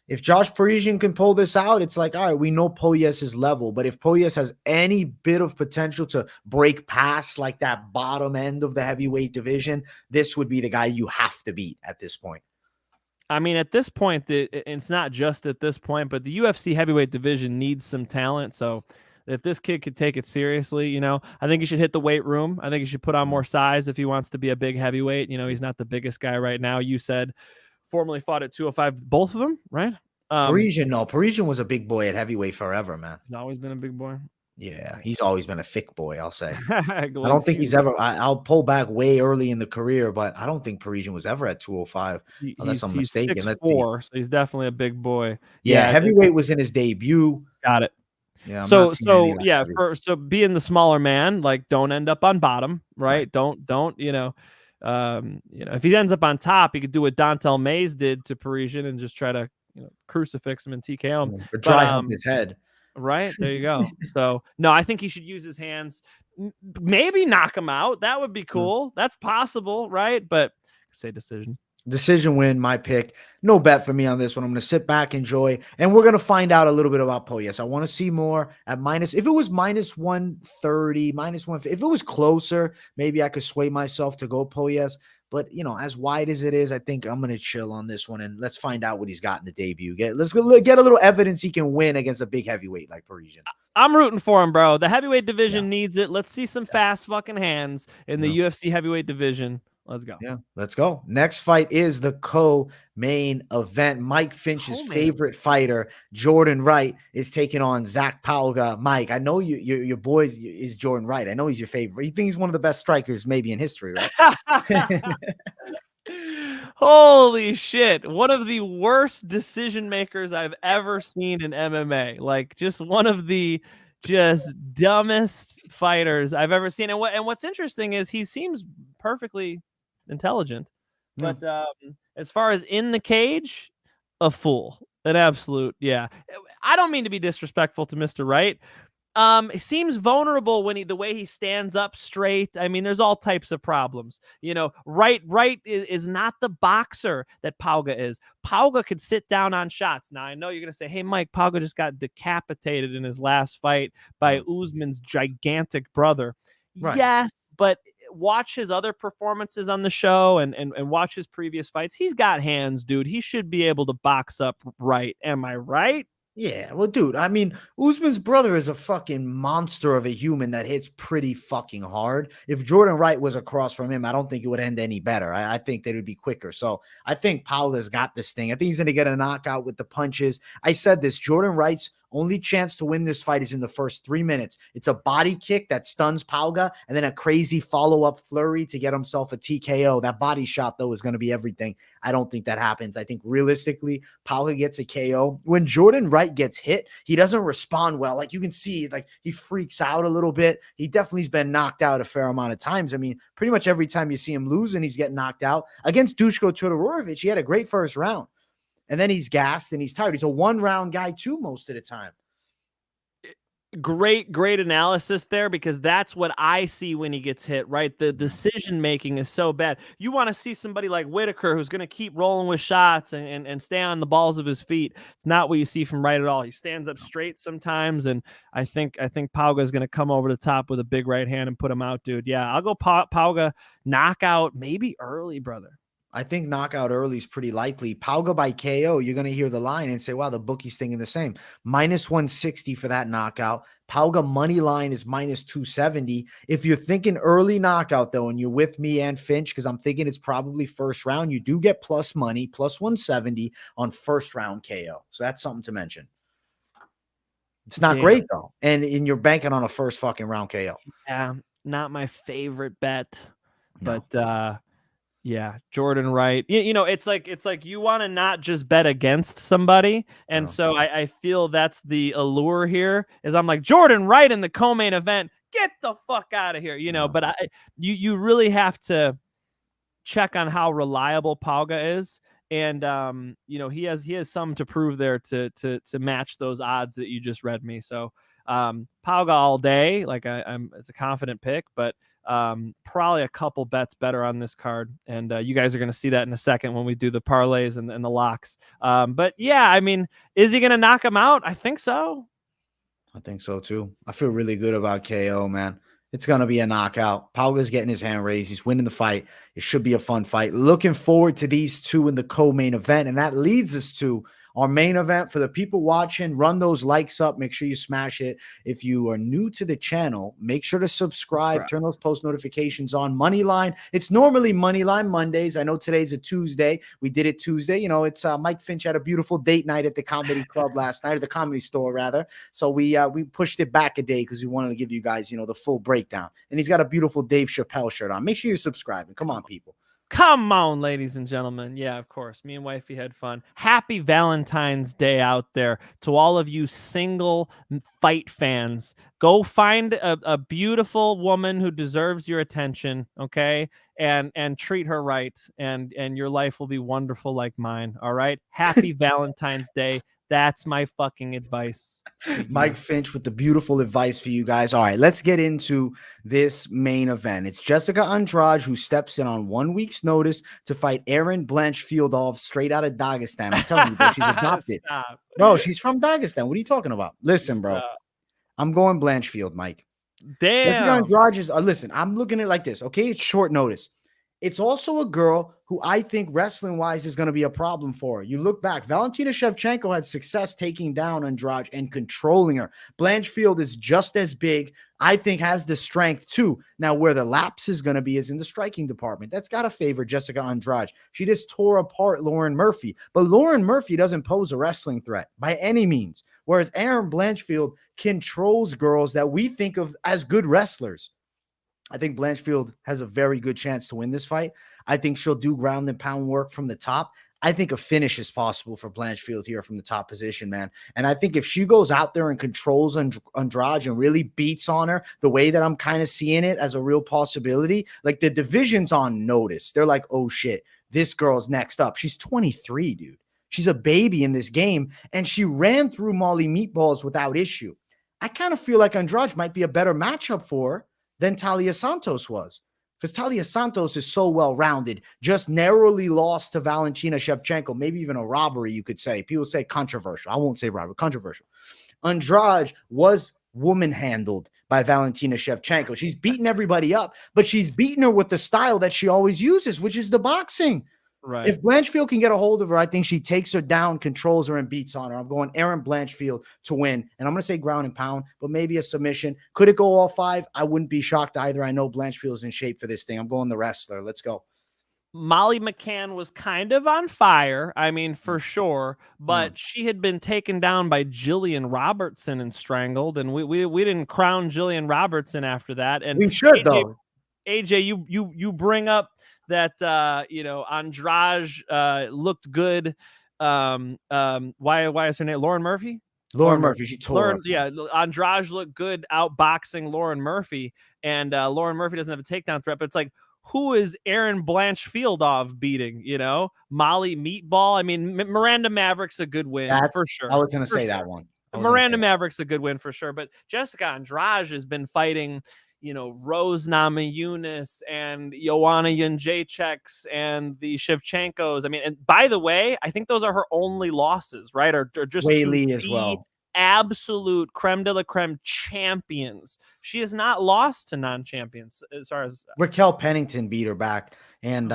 If Josh Parisian can pull this out, it's like, all right, we know Pogues' level, but if Pogues has any bit of potential to break past like that bottom end of the heavyweight division, this would be the guy you have to beat at this point. I mean, at this point, it's not just at this point, but the UFC heavyweight division needs some talent. So if this kid could take it seriously, you know, I think he should hit the weight room. I think he should put on more size if he wants to be a big heavyweight. You know, he's not the biggest guy right now. You said formerly fought at 205, both of them, right? Parisian was a big boy at heavyweight forever, man. He's always been a big boy. Yeah, he's always been a thick boy, I'll say. I don't think he's ever, I'll pull back way early in the career, but I don't think Parisian was ever at 205, unless I'm mistaken. He's 6'4", so he's definitely a big boy. Yeah, heavyweight was in his debut. Got it. Yeah. So being the smaller man, like don't end up on bottom, right? Don't if he ends up on top, he could do what Dontel Mays did to Parisian and just try to crucifix him and TKO him. Or dry hump his head. Right there you go. So no, I think he should use his hands, maybe knock him out. That would be cool. That's possible, right? But say decision. Decision win, my pick. No bet for me on this one. I'm going to sit back, enjoy, and we're going to find out a little bit about Pogues. I want to see more at minus. If it was minus 130, minus 150, if it was closer, maybe I could sway myself to go Pogues. But, as wide as it is, I think I'm going to chill on this one, and let's find out what he's got in the debut. Let's get a little evidence he can win against a big heavyweight like Parisian. I'm rooting for him, bro. The heavyweight division needs it. Let's see some fast fucking hands in the UFC heavyweight division. Let's go. Yeah, let's go. Next fight is the co-main event. Mike Finch's favorite fighter, Jordan Wright, is taking on Zach Pauga. Mike, I know your boy is Jordan Wright. I know he's your favorite. You think he's one of the best strikers maybe in history, right? Holy shit. One of the worst decision makers I've ever seen in MMA. Like just one of the dumbest fighters I've ever seen. And what's interesting is he seems perfectly intelligent, but as far as in the cage, a fool, an absolute. I don't mean to be disrespectful to Mr. Wright. He seems vulnerable when the way he stands up straight. I mean, there's all types of problems. Wright is not the boxer that Pauga is. Pauga could sit down on shots. Now, I know you're going to say, hey, Mike, Pauga just got decapitated in his last fight by Usman's gigantic brother. Right. Yes, but watch his other performances on the show and watch his previous fights. He's got hands, dude. He should be able to box up Wright. Am I right? Yeah, well, dude, I mean, Usman's brother is a fucking monster of a human that hits pretty fucking hard. If Jordan Wright was across from him, I don't think it would end any better. I think that it would be quicker. So I think Pauga's got this thing. I think he's going to get a knockout with the punches. I said this, Jordan Wright's only chance to win this fight is in the first 3 minutes. It's a body kick that stuns Pauga and then a crazy follow-up flurry to get himself a TKO. That body shot, though, is going to be everything. I don't think that happens. I think realistically, Pauga gets a KO. When Jordan Wright gets hit, he doesn't respond well. Like you can see, like he freaks out a little bit. He definitely's been knocked out a fair amount of times. I mean, pretty much every time you see him lose and he's getting knocked out. Against Dushko Todorovic, he had a great first round. And then he's gassed and he's tired. He's a one-round guy, too, most of the time. Great analysis there, because that's what I see when he gets hit, right? The decision making is so bad. You want to see somebody like Whitaker who's going to keep rolling with shots and stay on the balls of his feet. It's not what you see from Wright at all. He stands up straight sometimes, and I think Pauga is going to come over the top with a big right hand and put him out, dude. Yeah, I'll go Pauga knockout, maybe early, brother. I think knockout early is pretty likely. Pauga by KO, you're going to hear the line and say, wow, the bookie's thinking the same. Minus 160 for that knockout. Pauga money line is minus 270. If you're thinking early knockout, though, and you're with me and Finch, because I'm thinking it's probably first round, you do get plus money, plus 170 on first round KO. So that's something to mention. It's not great, though. And you're banking on a first fucking round KO. Yeah, not my favorite bet. No. But, yeah, Jordan Wright. It's like you want to not just bet against somebody, and so I feel that's the allure here. Is I'm like, Jordan Wright in the co-main event, get the fuck out of here, But you really have to check on how reliable Pauga is, and he has some to prove there to match those odds that you just read me. So Pauga all day, like it's a confident pick, but. Probably a couple bets better on this card, and you guys are going to see that in a second when we do the parlays and the locks. But yeah, I mean, is he going to knock him out? I think so. I think so too. I feel really good about KO, man. It's going to be a knockout. Pauga's getting his hand raised. He's winning the fight. It should be a fun fight. Looking forward to these two in the co-main event, and that leads us to our main event. For the people watching, run those likes up. Make sure you smash it. If you are new to the channel, make sure to subscribe. Turn those post notifications on. Moneyline. It's normally Moneyline Mondays. I know today's a Tuesday. We did it Tuesday. It's Mike Finch had a beautiful date night at the comedy club last night, or the comedy store rather. So we pushed it back a day because we wanted to give you guys, the full breakdown. And he's got a beautiful Dave Chappelle shirt on. Make sure you're subscribing. Come on, people. Come on, ladies and gentlemen. Yeah, of course. Me and wifey had fun. Happy Valentine's Day out there to all of you single fight fans. Go find a beautiful woman who deserves your attention, okay? And treat her right, and your life will be wonderful like mine, all right? Happy Valentine's Day. That's my fucking advice. Mike Finch with the beautiful advice for you guys. All right, let's get into this main event. It's Jessica Andrade who steps in on 1 week's notice to fight Erin Blanchfield off straight out of Dagestan. I'm telling you, bro, she's adopted. Stop. Bro, she's from Dagestan. What are you talking about? Listen, bro, I'm going Blanchfield, Mike. Damn. Jessica Andrade is, listen, I'm looking at it like this, okay? It's short notice. It's also a girl who I think wrestling-wise is going to be a problem for her. You look back, Valentina Shevchenko had success taking down Andrade and controlling her. Blanchfield is just as big, I think has the strength too. Now, where the lapse is going to be is in the striking department. That's got to favor Jessica Andrade. She just tore apart Lauren Murphy. But Lauren Murphy doesn't pose a wrestling threat by any means, whereas Erin Blanchfield controls girls that we think of as good wrestlers. I think Blanchfield has a very good chance to win this fight. I think she'll do ground and pound work from the top. I think a finish is possible for Blanchfield here from the top position, man. And I think if she goes out there and controls Andrade and really beats on her the way that I'm kind of seeing it as a real possibility, like the division's on notice. They're like, oh shit, this girl's next up. She's 23, dude. She's a baby in this game, and she ran through Molly Meatballs without issue. I kind of feel like Andrade might be a better matchup for her than Talia Santos was. Because Talia Santos is so well-rounded, just narrowly lost to Valentina Shevchenko, maybe even a robbery, you could say. People say controversial. I won't say robbery, controversial. Andrade was woman-handled by Valentina Shevchenko. She's beaten everybody up, but she's beaten her with the style that she always uses, which is the boxing. Right. If Blanchfield can get a hold of her, I think she takes her down, controls her, and beats on her. I'm going Erin Blanchfield to win. And I'm going to say ground and pound, but maybe a submission. Could it go all 5? I wouldn't be shocked either. I know Blanchfield is in shape for this thing. I'm going the wrestler. Let's go. Molly McCann was kind of on fire. I mean, for sure, but she had been taken down by Jillian Robertson and strangled, and we didn't crown Jillian Robertson after that. And we should, though. AJ, you bring up that Andrade looked good. Why is her name Lauren Murphy? Lauren Murphy. She tore up. Yeah, Andrade looked good outboxing Lauren Murphy, and Lauren Murphy doesn't have a takedown threat, but it's like, who is Erin Blanchfield beating? Molly Meatball. I mean, Miranda Maverick's a good win for sure. I was going to say that one. Miranda Maverick's a good win for sure, but Jessica Andrade has been fighting, Rose Namajunas and Joanna Jędrzejczyks and the Shevchenkos. I mean, and by the way, I think those are her only losses, right? Or just Whaley as well. Absolute creme de la creme champions. She has not lost to non-champions as far as Raquel Pennington beat her back, and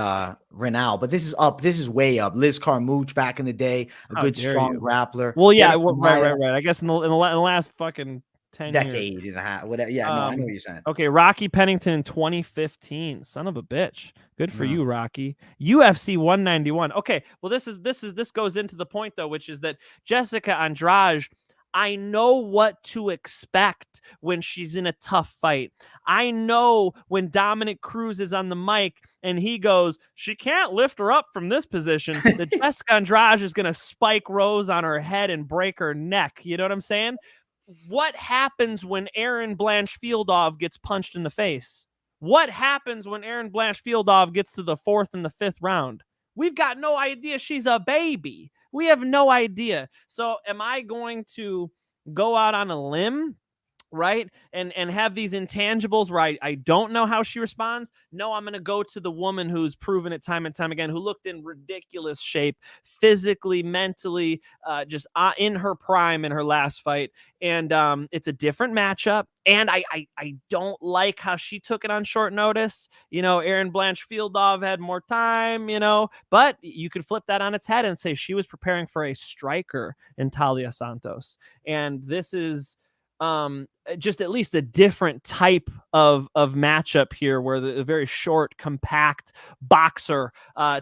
Renal. But this is up. This is way up. Liz Carmouche back in the day, a good strong grappler. Well, yeah, right. I guess in the last fucking 10 decade years. and a half. Whatever. Yeah, no, I know what you're saying. Okay, Rocky Pennington in 2015. Son of a bitch. Good for you, Rocky. UFC 191. Okay, well, this goes into the point though, which is that Jessica Andrade, I know what to expect when she's in a tough fight. I know when Dominic Cruz is on the mic and he goes, she can't lift her up from this position, that Jessica Andrade is going to spike Rose on her head and break her neck. You know what I'm saying? What happens when Erin Blanchfield gets punched in the face? What happens when Erin Blanchfield gets to the 4th and the 5th round? We've got no idea. She's a baby. We have no idea. So am I going to go out on a limb, right, and have these intangibles where I don't know how she responds? No, I'm going to go to the woman who's proven it time and time again, who looked in ridiculous shape, physically, mentally, just in her prime in her last fight. And it's a different matchup. And I don't like how she took it on short notice. Erin Blanchfield had more time, but you could flip that on its head and say she was preparing for a striker in Talia Santos. And this is just at least a different type of matchup here, where the very short, compact boxer,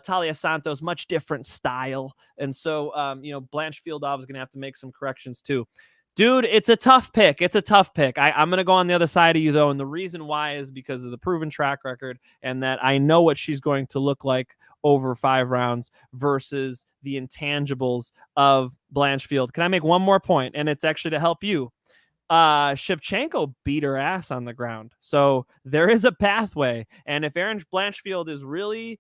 Talia Santos, much different style. And so, Blanchfield is going to have to make some corrections too. Dude, it's a tough pick. I'm going to go on the other side of you, though. And the reason why is because of the proven track record and that I know what she's going to look like over 5 rounds versus the intangibles of Blanchfield. Can I make one more point? And it's actually to help you. Shevchenko beat her ass on the ground. So there is a pathway. And if Erin Blanchfield is really,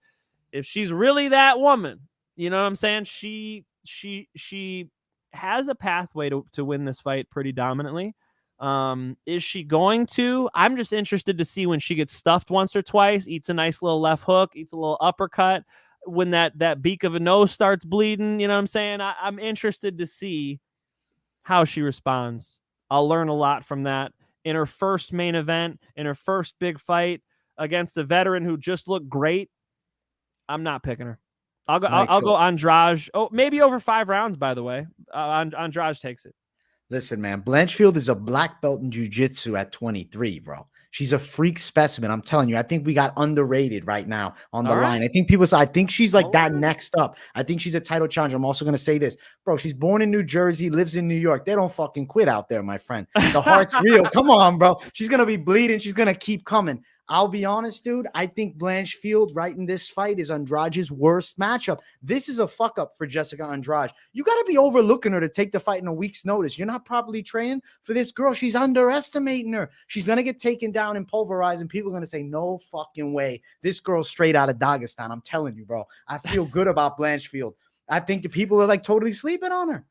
if she's really that woman, you know what I'm saying? She has a pathway to win this fight pretty dominantly. Is she going to? I'm just interested to see when she gets stuffed once or twice, eats a nice little left hook, eats a little uppercut, when that beak of a nose starts bleeding, you know what I'm saying? I'm interested to see how she responds. I'll learn a lot from that. In her first main event, in her first big fight against a veteran who just looked great, I'm not picking her. I'll go Andrade. Oh, maybe over 5 rounds, by the way. Andrade takes it. Listen, man, Blanchfield is a black belt in jiu-jitsu at 23, bro. She's a freak specimen. I'm telling you, I think we got underrated right now on the line. I think I think she's like that next up. I think she's a title challenger. I'm also going to say this, bro. She's born in New Jersey, lives in New York. They don't fucking quit out there, my friend. The heart's real. Come on, bro. She's going to be bleeding. She's going to keep coming. I'll be honest, dude. I think Blanchfield right in this fight is Andrade's worst matchup. This is a fuck up for Jessica Andrade. You got to be overlooking her to take the fight in a week's notice. You're not properly training for this girl. She's underestimating her. She's going to get taken down and pulverized, and people are going to say, no fucking way. This girl's straight out of Dagestan. I'm telling you, bro. I feel good about Blanchfield. I think the people are like totally sleeping on her.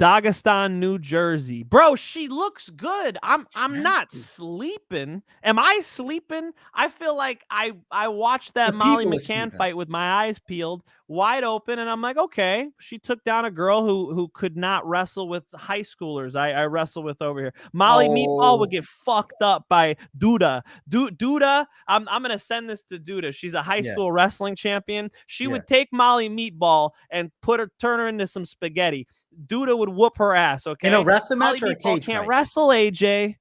Dagestan, New Jersey. Bro, she looks good. I'm not sleeping. Am I sleeping? I feel like I watched that The Molly people are McCann sleeping. fight with my eyes peeled, wide open, and I'm like, okay, she took down a girl who could not wrestle with high schoolers I wrestle with over here. Molly Meatball would get fucked up by Duda. Duda, I'm gonna send this to Duda. She's a high school wrestling champion. She would take Molly Meatball and turn her into some spaghetti. Duda would whoop her ass, okay? In a wrestling match or a Meatball cage can't fight? wrestle, AJ.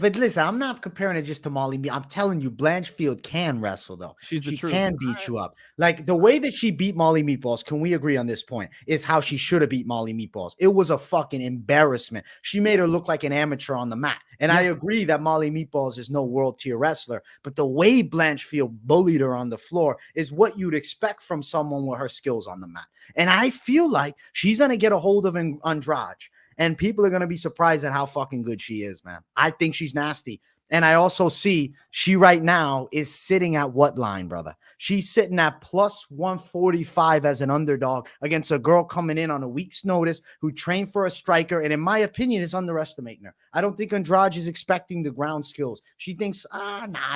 But listen, I'm not comparing it just to Molly. I'm telling you, Blanchfield can wrestle, though. She's the she truth. can beat you up. Like the way that she beat Molly Meatballs, can we agree on this point? Is how she should have beat Molly Meatballs. It was a fucking embarrassment. She made her look like an amateur on the mat. And I agree that Molly Meatballs is no world tier wrestler, but the way Blanchfield bullied her on the floor is what you'd expect from someone with her skills on the mat. And I feel like she's gonna get a hold of Andrade. And people are going to be surprised at how fucking good she is, man. I think she's nasty. And I also see she right now is sitting at what line, brother? She's sitting at plus 145 as an underdog against a girl coming in on a week's notice who trained for a striker. And in my opinion, is underestimating her. I don't think Andrade is expecting the ground skills. She thinks,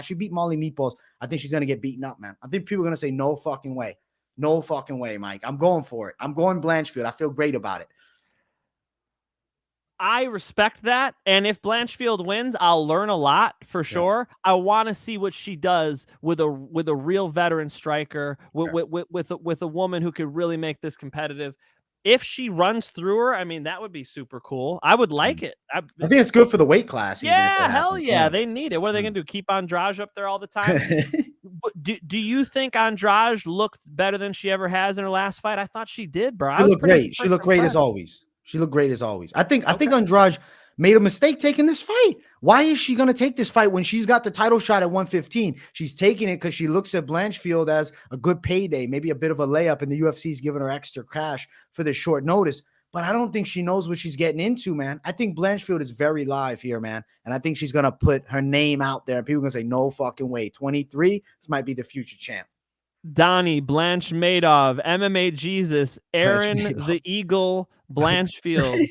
she beat Molly Meatballs. I think she's going to get beaten up, man. I think people are going to say, no fucking way. No fucking way, Mike. I'm going for it. I'm going Blanchfield. I feel great about it. I respect that, and if Blanchfield wins, I'll learn a lot for sure. I want to see what she does with a real veteran striker, with a woman who could really make this competitive. If she runs through her, I mean, that would be super cool. I would like it. I think it's good for the weight class. Yeah, hell yeah, they need it. What are they gonna do? Keep Andrade up there all the time? do you think Andrade looked better than she ever has in her last fight? I thought she did, bro. She looked great. She looked great as always. She looked great as always. I think Andrade made a mistake taking this fight. Why is she going to take this fight when she's got the title shot at 115? She's taking it because she looks at Blanchfield as a good payday, maybe a bit of a layup, and the UFC's giving her extra cash for this short notice. But I don't think she knows what she's getting into, man. I think Blanchfield is very live here, man. And I think she's going to put her name out there. And people are going to say, no fucking way. 23, this might be the future champ. Donnie, Blanche Madoff, MMA Jesus, Erin the Eagle, Blanchfield.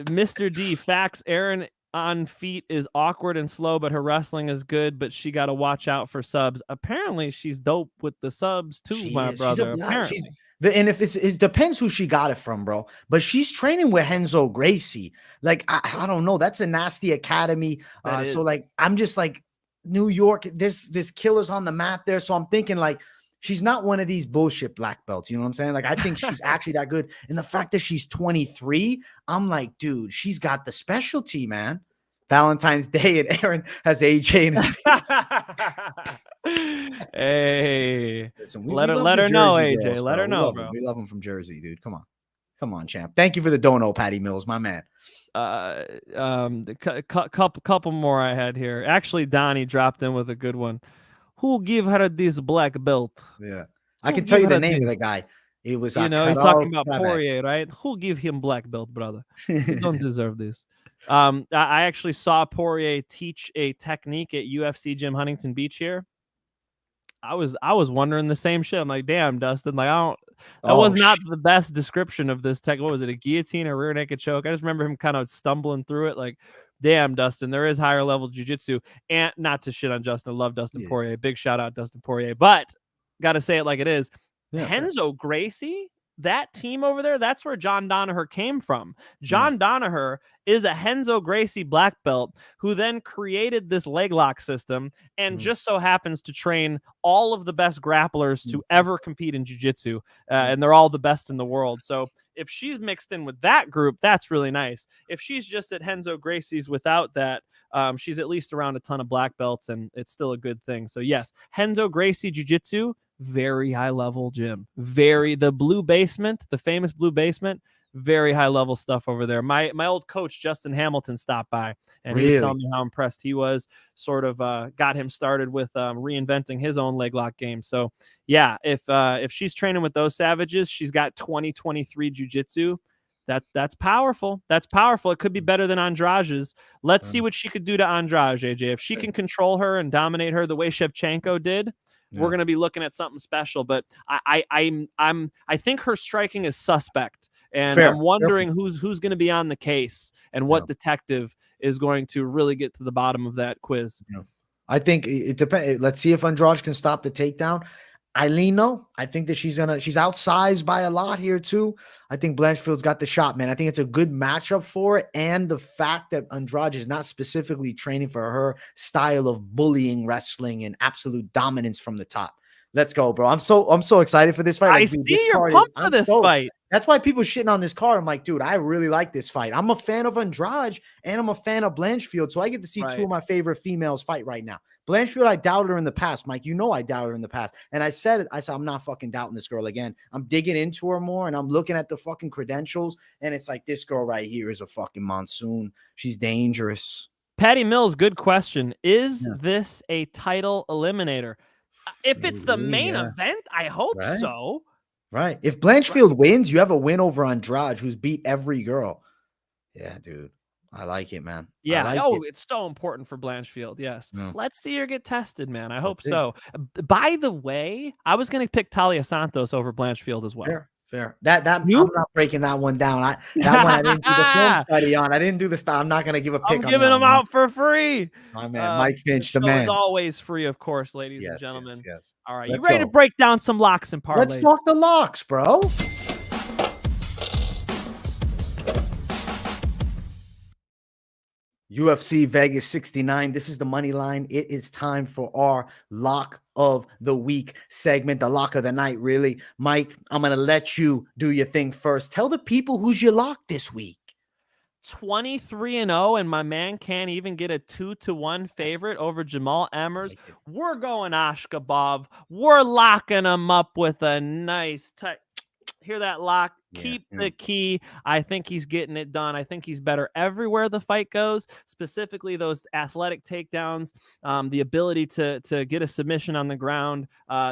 Mr. D, facts, Erin on feet is awkward and slow, but her wrestling is good, but she got to watch out for subs. Apparently, she's dope with the subs too, brother. And it depends who she got it from, bro. But she's training with Renzo Gracie. Like, I don't know. That's a nasty academy. So, like, I'm just like, New York, there's killers on the map there. So I'm thinking, like, she's not one of these bullshit black belts. You know what I'm saying? Like, I think she's actually that good. And the fact that she's 23, I'm like, dude, she's got the specialty, man. Valentine's Day and Erin has AJ in his face. Hey, listen, let her know, AJ. Girls, let her know, bro. We love them from Jersey, dude. Come on, champ. Thank you for the dono, Patty Mills, my man. Couple more I had here. Actually, Donnie dropped in with a good one. Who give her this black belt? Yeah, I can tell you the name of the guy. It was, he's talking about Poirier, right? Who give him black belt, brother? You don't deserve this. I actually saw Poirier teach a technique at UFC Gym Huntington Beach here. I was wondering the same shit. I'm like, damn, Dustin, like that was not the best description of this tech. What was it? A guillotine or rear naked choke? I just remember him kind of stumbling through it. Like, damn, Dustin, there is higher level jiu-jitsu. And not to shit on Justin. I love Dustin Poirier. Big shout out Dustin Poirier. But got to say it like it is. Yeah, Renzo Gracie, that team over there, that's where John Danaher came from. John Danaher is a Renzo Gracie black belt who then created this leg lock system and just so happens to train all of the best grapplers to ever compete in jiu-jitsu. And they're all the best in the world. So if she's mixed in with that group, that's really nice. If she's just at Renzo Gracie's without that, she's at least around a ton of black belts, and it's still a good thing. So yes, Renzo Gracie Jiu-Jitsu, very high level gym. The blue basement, the famous blue basement, very high level stuff over there. My old coach Justin Hamilton stopped by, and he was telling me how impressed he was. Sort of got him started with reinventing his own leg lock game. So yeah, if she's training with those savages, she's got 2023 jiu-jitsu. That's powerful. That's powerful. It could be better than Andrade's. Let's see what she could do to Andrade, AJ. If she can control her and dominate her the way Shevchenko did, we're going to be looking at something special. But I think her striking is suspect, and I'm wondering who's going to be on the case and what detective is going to really get to the bottom of that quiz. I think it depends. Let's see if Andrade can stop the takedown. Lino, I think that she's outsized by a lot here too. I think Blanchfield's got the shot, man. I think it's a good matchup for it. And the fact that Andrade is not specifically training for her style of bullying wrestling and absolute dominance from the top. Let's go, bro. I'm so excited for this fight. I see you're pumped for this fight. That's why people shitting on this card. I'm like, dude, I really like this fight. I'm a fan of Andrade and I'm a fan of Blanchfield. So I get to see two of my favorite females fight right now. Blanchfield, I doubted her in the past, Mike. You know I doubted her in the past. And I said it. I said, I'm not fucking doubting this girl again. I'm digging into her more and I'm looking at the fucking credentials. And it's like, this girl right here is a fucking monsoon. She's dangerous. Patty Mills, good question. Is this a title eliminator? If it's the main event, I hope so. Right. If Blanchfield wins, you have a win over Andrade, who's beat every girl. Yeah, dude. I like it, man. Yeah. It's so important for Blanchfield. Yes. Let's see her get tested, man. I hope so. By the way, I was going to pick Talia Santos over Blanchfield as well. Fair. I'm not breaking that one down. That one I didn't do the film study on. I didn't do the stuff. I'm not going to give a pick. I'm giving them out for free. My man, Mike Finch, the man. It's always free, of course, ladies and gentlemen. Yes. All right, you ready to break down some locks and parlays? Let's talk the locks, bro. UFC Vegas 69. This is the money line. It is time for our lock of the week segment, the lock of the night, really. Mike, I'm going to let you do your thing first. Tell the people who's your lock this week. 23-0, and my man can't even get a 2-1 favorite over Jamall Emmers. We're going Askhabov. We're locking him up with a nice tight. Hear that lock? Keep the key. I think he's getting it done. I think he's better everywhere the fight goes, specifically those athletic takedowns, the ability to get a submission on the ground.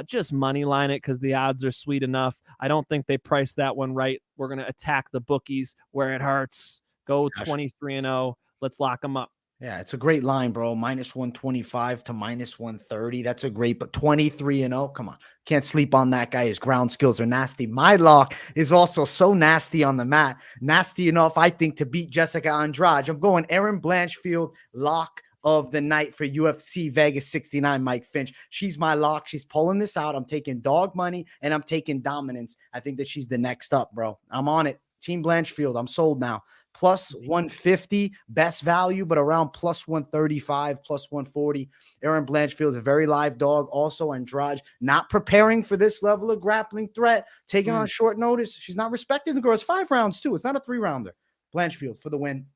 Just money line it because the odds are sweet enough. I don't think they priced that one right. We're going to attack the bookies where it hurts. Go 23-0. Let's lock them up. Yeah, it's a great line, bro. -125 to -130. That's a great, but 23-0. Come on. Can't sleep on that guy. His ground skills are nasty. My lock is also so nasty on the mat. Nasty enough, I think, to beat Jessica Andrade. I'm going Erin Blanchfield, lock of the night for UFC Vegas 69, Mike Finch. She's my lock. She's pulling this out. I'm taking dog money and I'm taking dominance. I think that she's the next up, bro. I'm on it. Team Blanchfield. I'm sold now. +150, best value, but around +135, +140. Erin Blanchfield is a very live dog. Also, Andrade not preparing for this level of grappling threat, taking on short notice. She's not respecting the girl. It's 5 rounds, too. It's not a 3-rounder. Blanchfield for the win.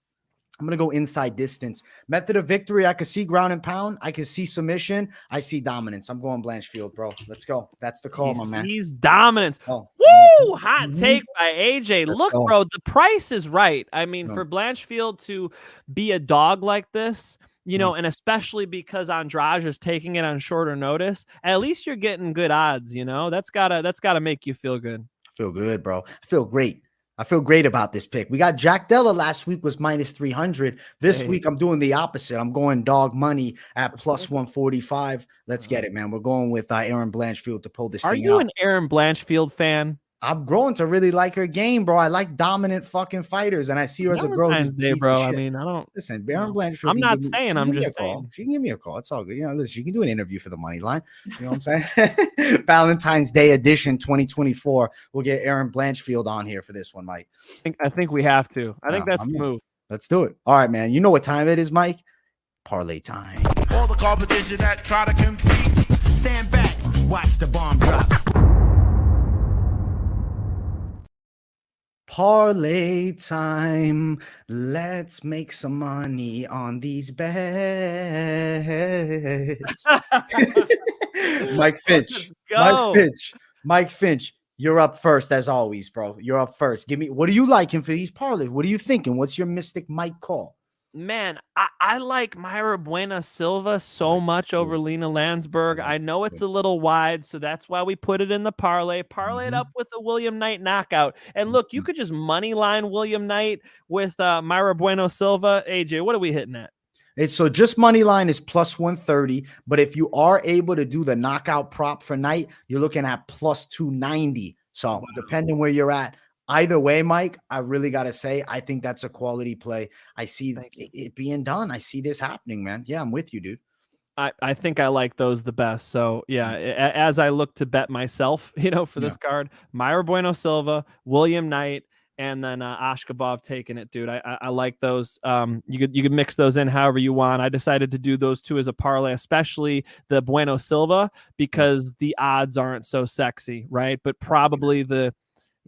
I'm going to go inside distance. Method of victory, I could see ground and pound. I could see submission. I see dominance. I'm going Blanchfield, bro. Let's go. That's the call, my man. He's dominance. Oh. Woo! Hot take by AJ. Look, bro, the price is right. I mean, for Blanchfield to be a dog like this, you know, and especially because Andrade is taking it on shorter notice, at least you're getting good odds, you know? That's gotta make you feel good. I feel good, bro. I feel great. I feel great about this pick. We got Jack Della last week was -300. This week I'm doing the opposite. I'm going dog money at +145. Let's get it, man. We're going with Erin Blanchfield to pull this thing out. Are you an Erin Blanchfield fan? I'm growing to really like her game, bro. I like dominant fucking fighters, and I see her as a girl. Bro. I mean, I don't listen. Erin Blanchfield. I'm not saying. I'm just saying. She can give me a call. It's all good. You know, listen, she can do an interview for the money line. You know what I'm saying? Valentine's Day edition 2024. We'll get Erin Blanchfield on here for this one, Mike. I think we have to. I think that's the move. Let's do it. All right, man. You know what time it is, Mike? Parlay time. All the competition that try to compete, stand back, watch the bomb drop. Parlay time. Let's make some money on these bets. Mike Finch. Mike Finch. You're up first, as always, bro. You're up first. Give me, what are you liking for these parlays? What are you thinking? What's your Mystic Mike call? Man, I like Mayra Bueno Silva so much over Lina Länsberg. I know it's a little wide, so that's why we put it in the parlay. Parlay it up with a William Knight knockout. And look, you could just money line William Knight with Mayra Bueno Silva. AJ, what are we hitting at? It's so just money line is plus 130, but if you are able to do the knockout prop for night, you're looking at plus 290. So depending where you're at, either way, Mike, I really got to say, I think that's a quality play. I see it being done. I see this happening, man. Yeah, I'm with you, dude. I think I like those the best. So yeah, as I look to bet myself, for this card, Mayra Bueno Silva, William Knight, and then Askhabov taking it, dude. I like those. You could mix those in however you want. I decided to do those two as a parlay, especially the Bueno Silva, because the odds aren't so sexy, right? But probably the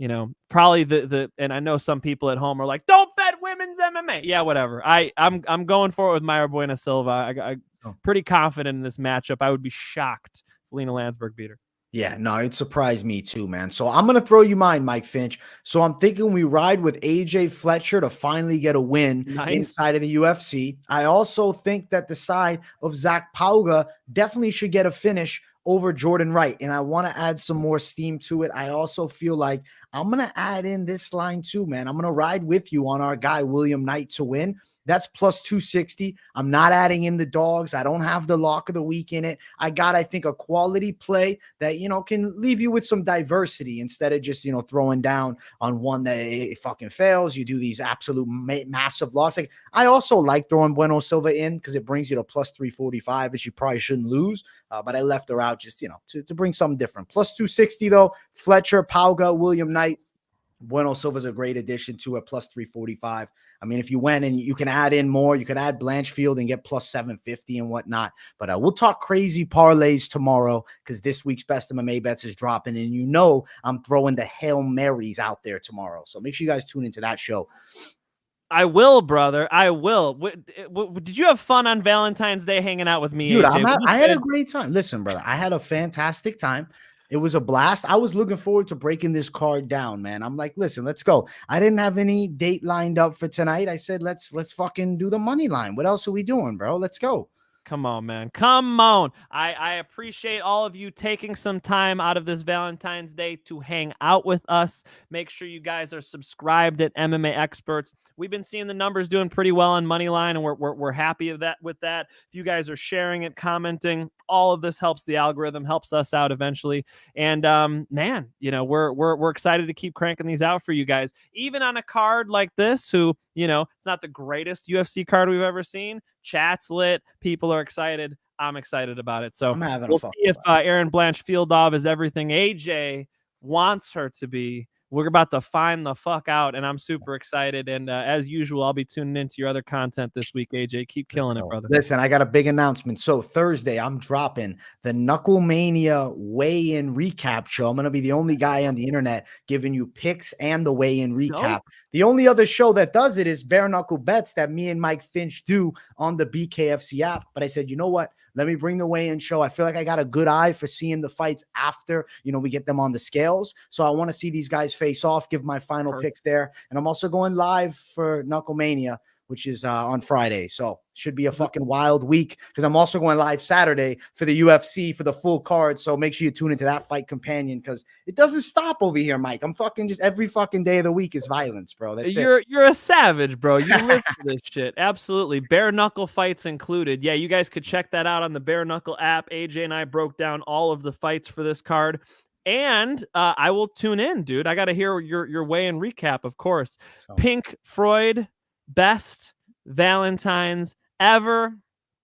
and I know some people at home are like, don't bet women's MMA. Yeah, whatever. I'm going for it with Mayra Bueno Silva. I'm pretty confident in this matchup. I would be shocked if Lina Länsberg beat her. Yeah, no, it surprised me too, man. So I'm going to throw you mine, Mike Finch. So I'm thinking we ride with AJ Fletcher to finally get a win inside of the UFC. I also think that the side of Zach Pauga definitely should get a finish over Jordan Wright. And I want to add some more steam to it. I also feel like I'm going to add in this line too, man. I'm going to ride with you on our guy, William Knight, to win. That's plus 260. I'm not adding in the dogs. I don't have the lock of the week in it. I got, I think, a quality play that, can leave you with some diversity instead of just, throwing down on one that it fucking fails. You do these absolute massive locks. Like, I also like throwing Bueno Silva in because it brings you to plus 345, which you probably shouldn't lose. But I left her out just, to bring something different. Plus 260, though. Fletcher, Pauga, William Knight. Bueno Silva's a great addition to it, plus 345. I mean, if you went and you can add in more, you could add Blanchfield and get plus 750 and whatnot. But we'll talk crazy parlays tomorrow because this week's Best MMA Bets is dropping. And I'm throwing the Hail Marys out there tomorrow. So make sure you guys tune into that show. I will, brother. I will. Did you have fun on Valentine's Day hanging out with me, Dude, AJ? I had a great time. Listen, brother, I had a fantastic time. It was a blast. I was looking forward to breaking this card down, man. I'm like, listen, let's go. I didn't have any date lined up for tonight. I said, let's fucking do the money line. What else are we doing, bro? Let's go. Come on, man. Come on. I appreciate all of you taking some time out of this Valentine's Day to hang out with us. Make sure you guys are subscribed at MMA Experts. We've been seeing the numbers doing pretty well on Moneyline, and we're happy with that. If you guys are sharing it, commenting, all of this helps the algorithm, helps us out eventually. And man, we're excited to keep cranking these out for you guys. Even on a card like this, it's not the greatest UFC card we've ever seen. Chat's lit. People are excited. I'm excited about it. So we'll see if Erin Blanchfield is everything AJ wants her to be. We're about to find the fuck out, and I'm super excited. And as usual, I'll be tuning into your other content this week, AJ. Keep killing it, brother. Listen, I got a big announcement. So Thursday, I'm dropping the Knuckle Mania weigh-in recap show. I'm going to be the only guy on the internet giving you picks and the weigh-in recap. Nope. The only other show that does it is Bare Knuckle Bets that me and Mike Finch do on the BKFC app. But I said, you know what? Let me bring the weigh-in show. I feel like I got a good eye for seeing the fights after, we get them on the scales. So I want to see these guys face off, give my final picks there. And I'm also going live for Knuckle Mania, which is on Friday. So should be a fucking wild week because I'm also going live Saturday for the UFC for the full card. So make sure you tune into that Fight Companion because it doesn't stop over here, Mike. I'm fucking just every fucking day of the week is violence, bro. That's You're a savage, bro. You live for this shit. Absolutely. Bare knuckle fights included. Yeah, you guys could check that out on the Bare Knuckle app. AJ and I broke down all of the fights for this card. And I will tune in, dude. I got to hear your weigh-in recap, of course. So. Pink Floyd, best Valentine's ever.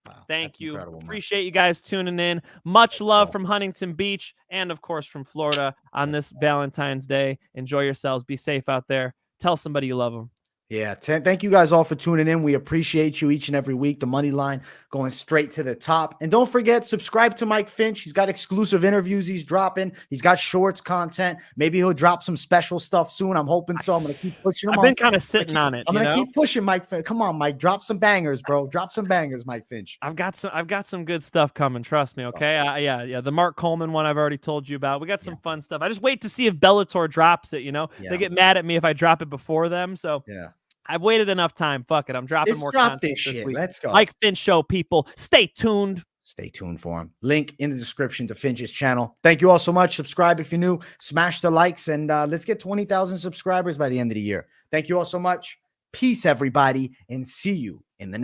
Wow, thank you. Appreciate you guys tuning in. Much love from Huntington Beach and, of course, from Florida on this Valentine's Day. Enjoy yourselves. Be safe out there. Tell somebody you love them. Yeah, thank you guys all for tuning in. We appreciate you each and every week. The money line going straight to the top. And don't forget, subscribe to Mike Finch. He's got exclusive interviews he's dropping. He's got shorts content. Maybe he'll drop some special stuff soon. I'm hoping so. I'm going to keep pushing him. I've been kind of sitting on it. I'm going to keep pushing Mike Finch. Come on, Mike. Drop some bangers, bro. Drop some bangers, Mike Finch. I've got some good stuff coming. Trust me, okay? Yeah. The Mark Coleman one I've already told you about. We got some fun stuff. I just wait to see if Bellator drops it, They get mad at me if I drop it before them, so yeah. I've waited enough time. Fuck it. I'm dropping more content this shit. Week. Let's go. Mike Finch Show, people. Stay tuned. Stay tuned for him. Link in the description to Finch's channel. Thank you all so much. Subscribe if you're new. Smash the likes, and let's get 20,000 subscribers by the end of the year. Thank you all so much. Peace, everybody, and see you in the next.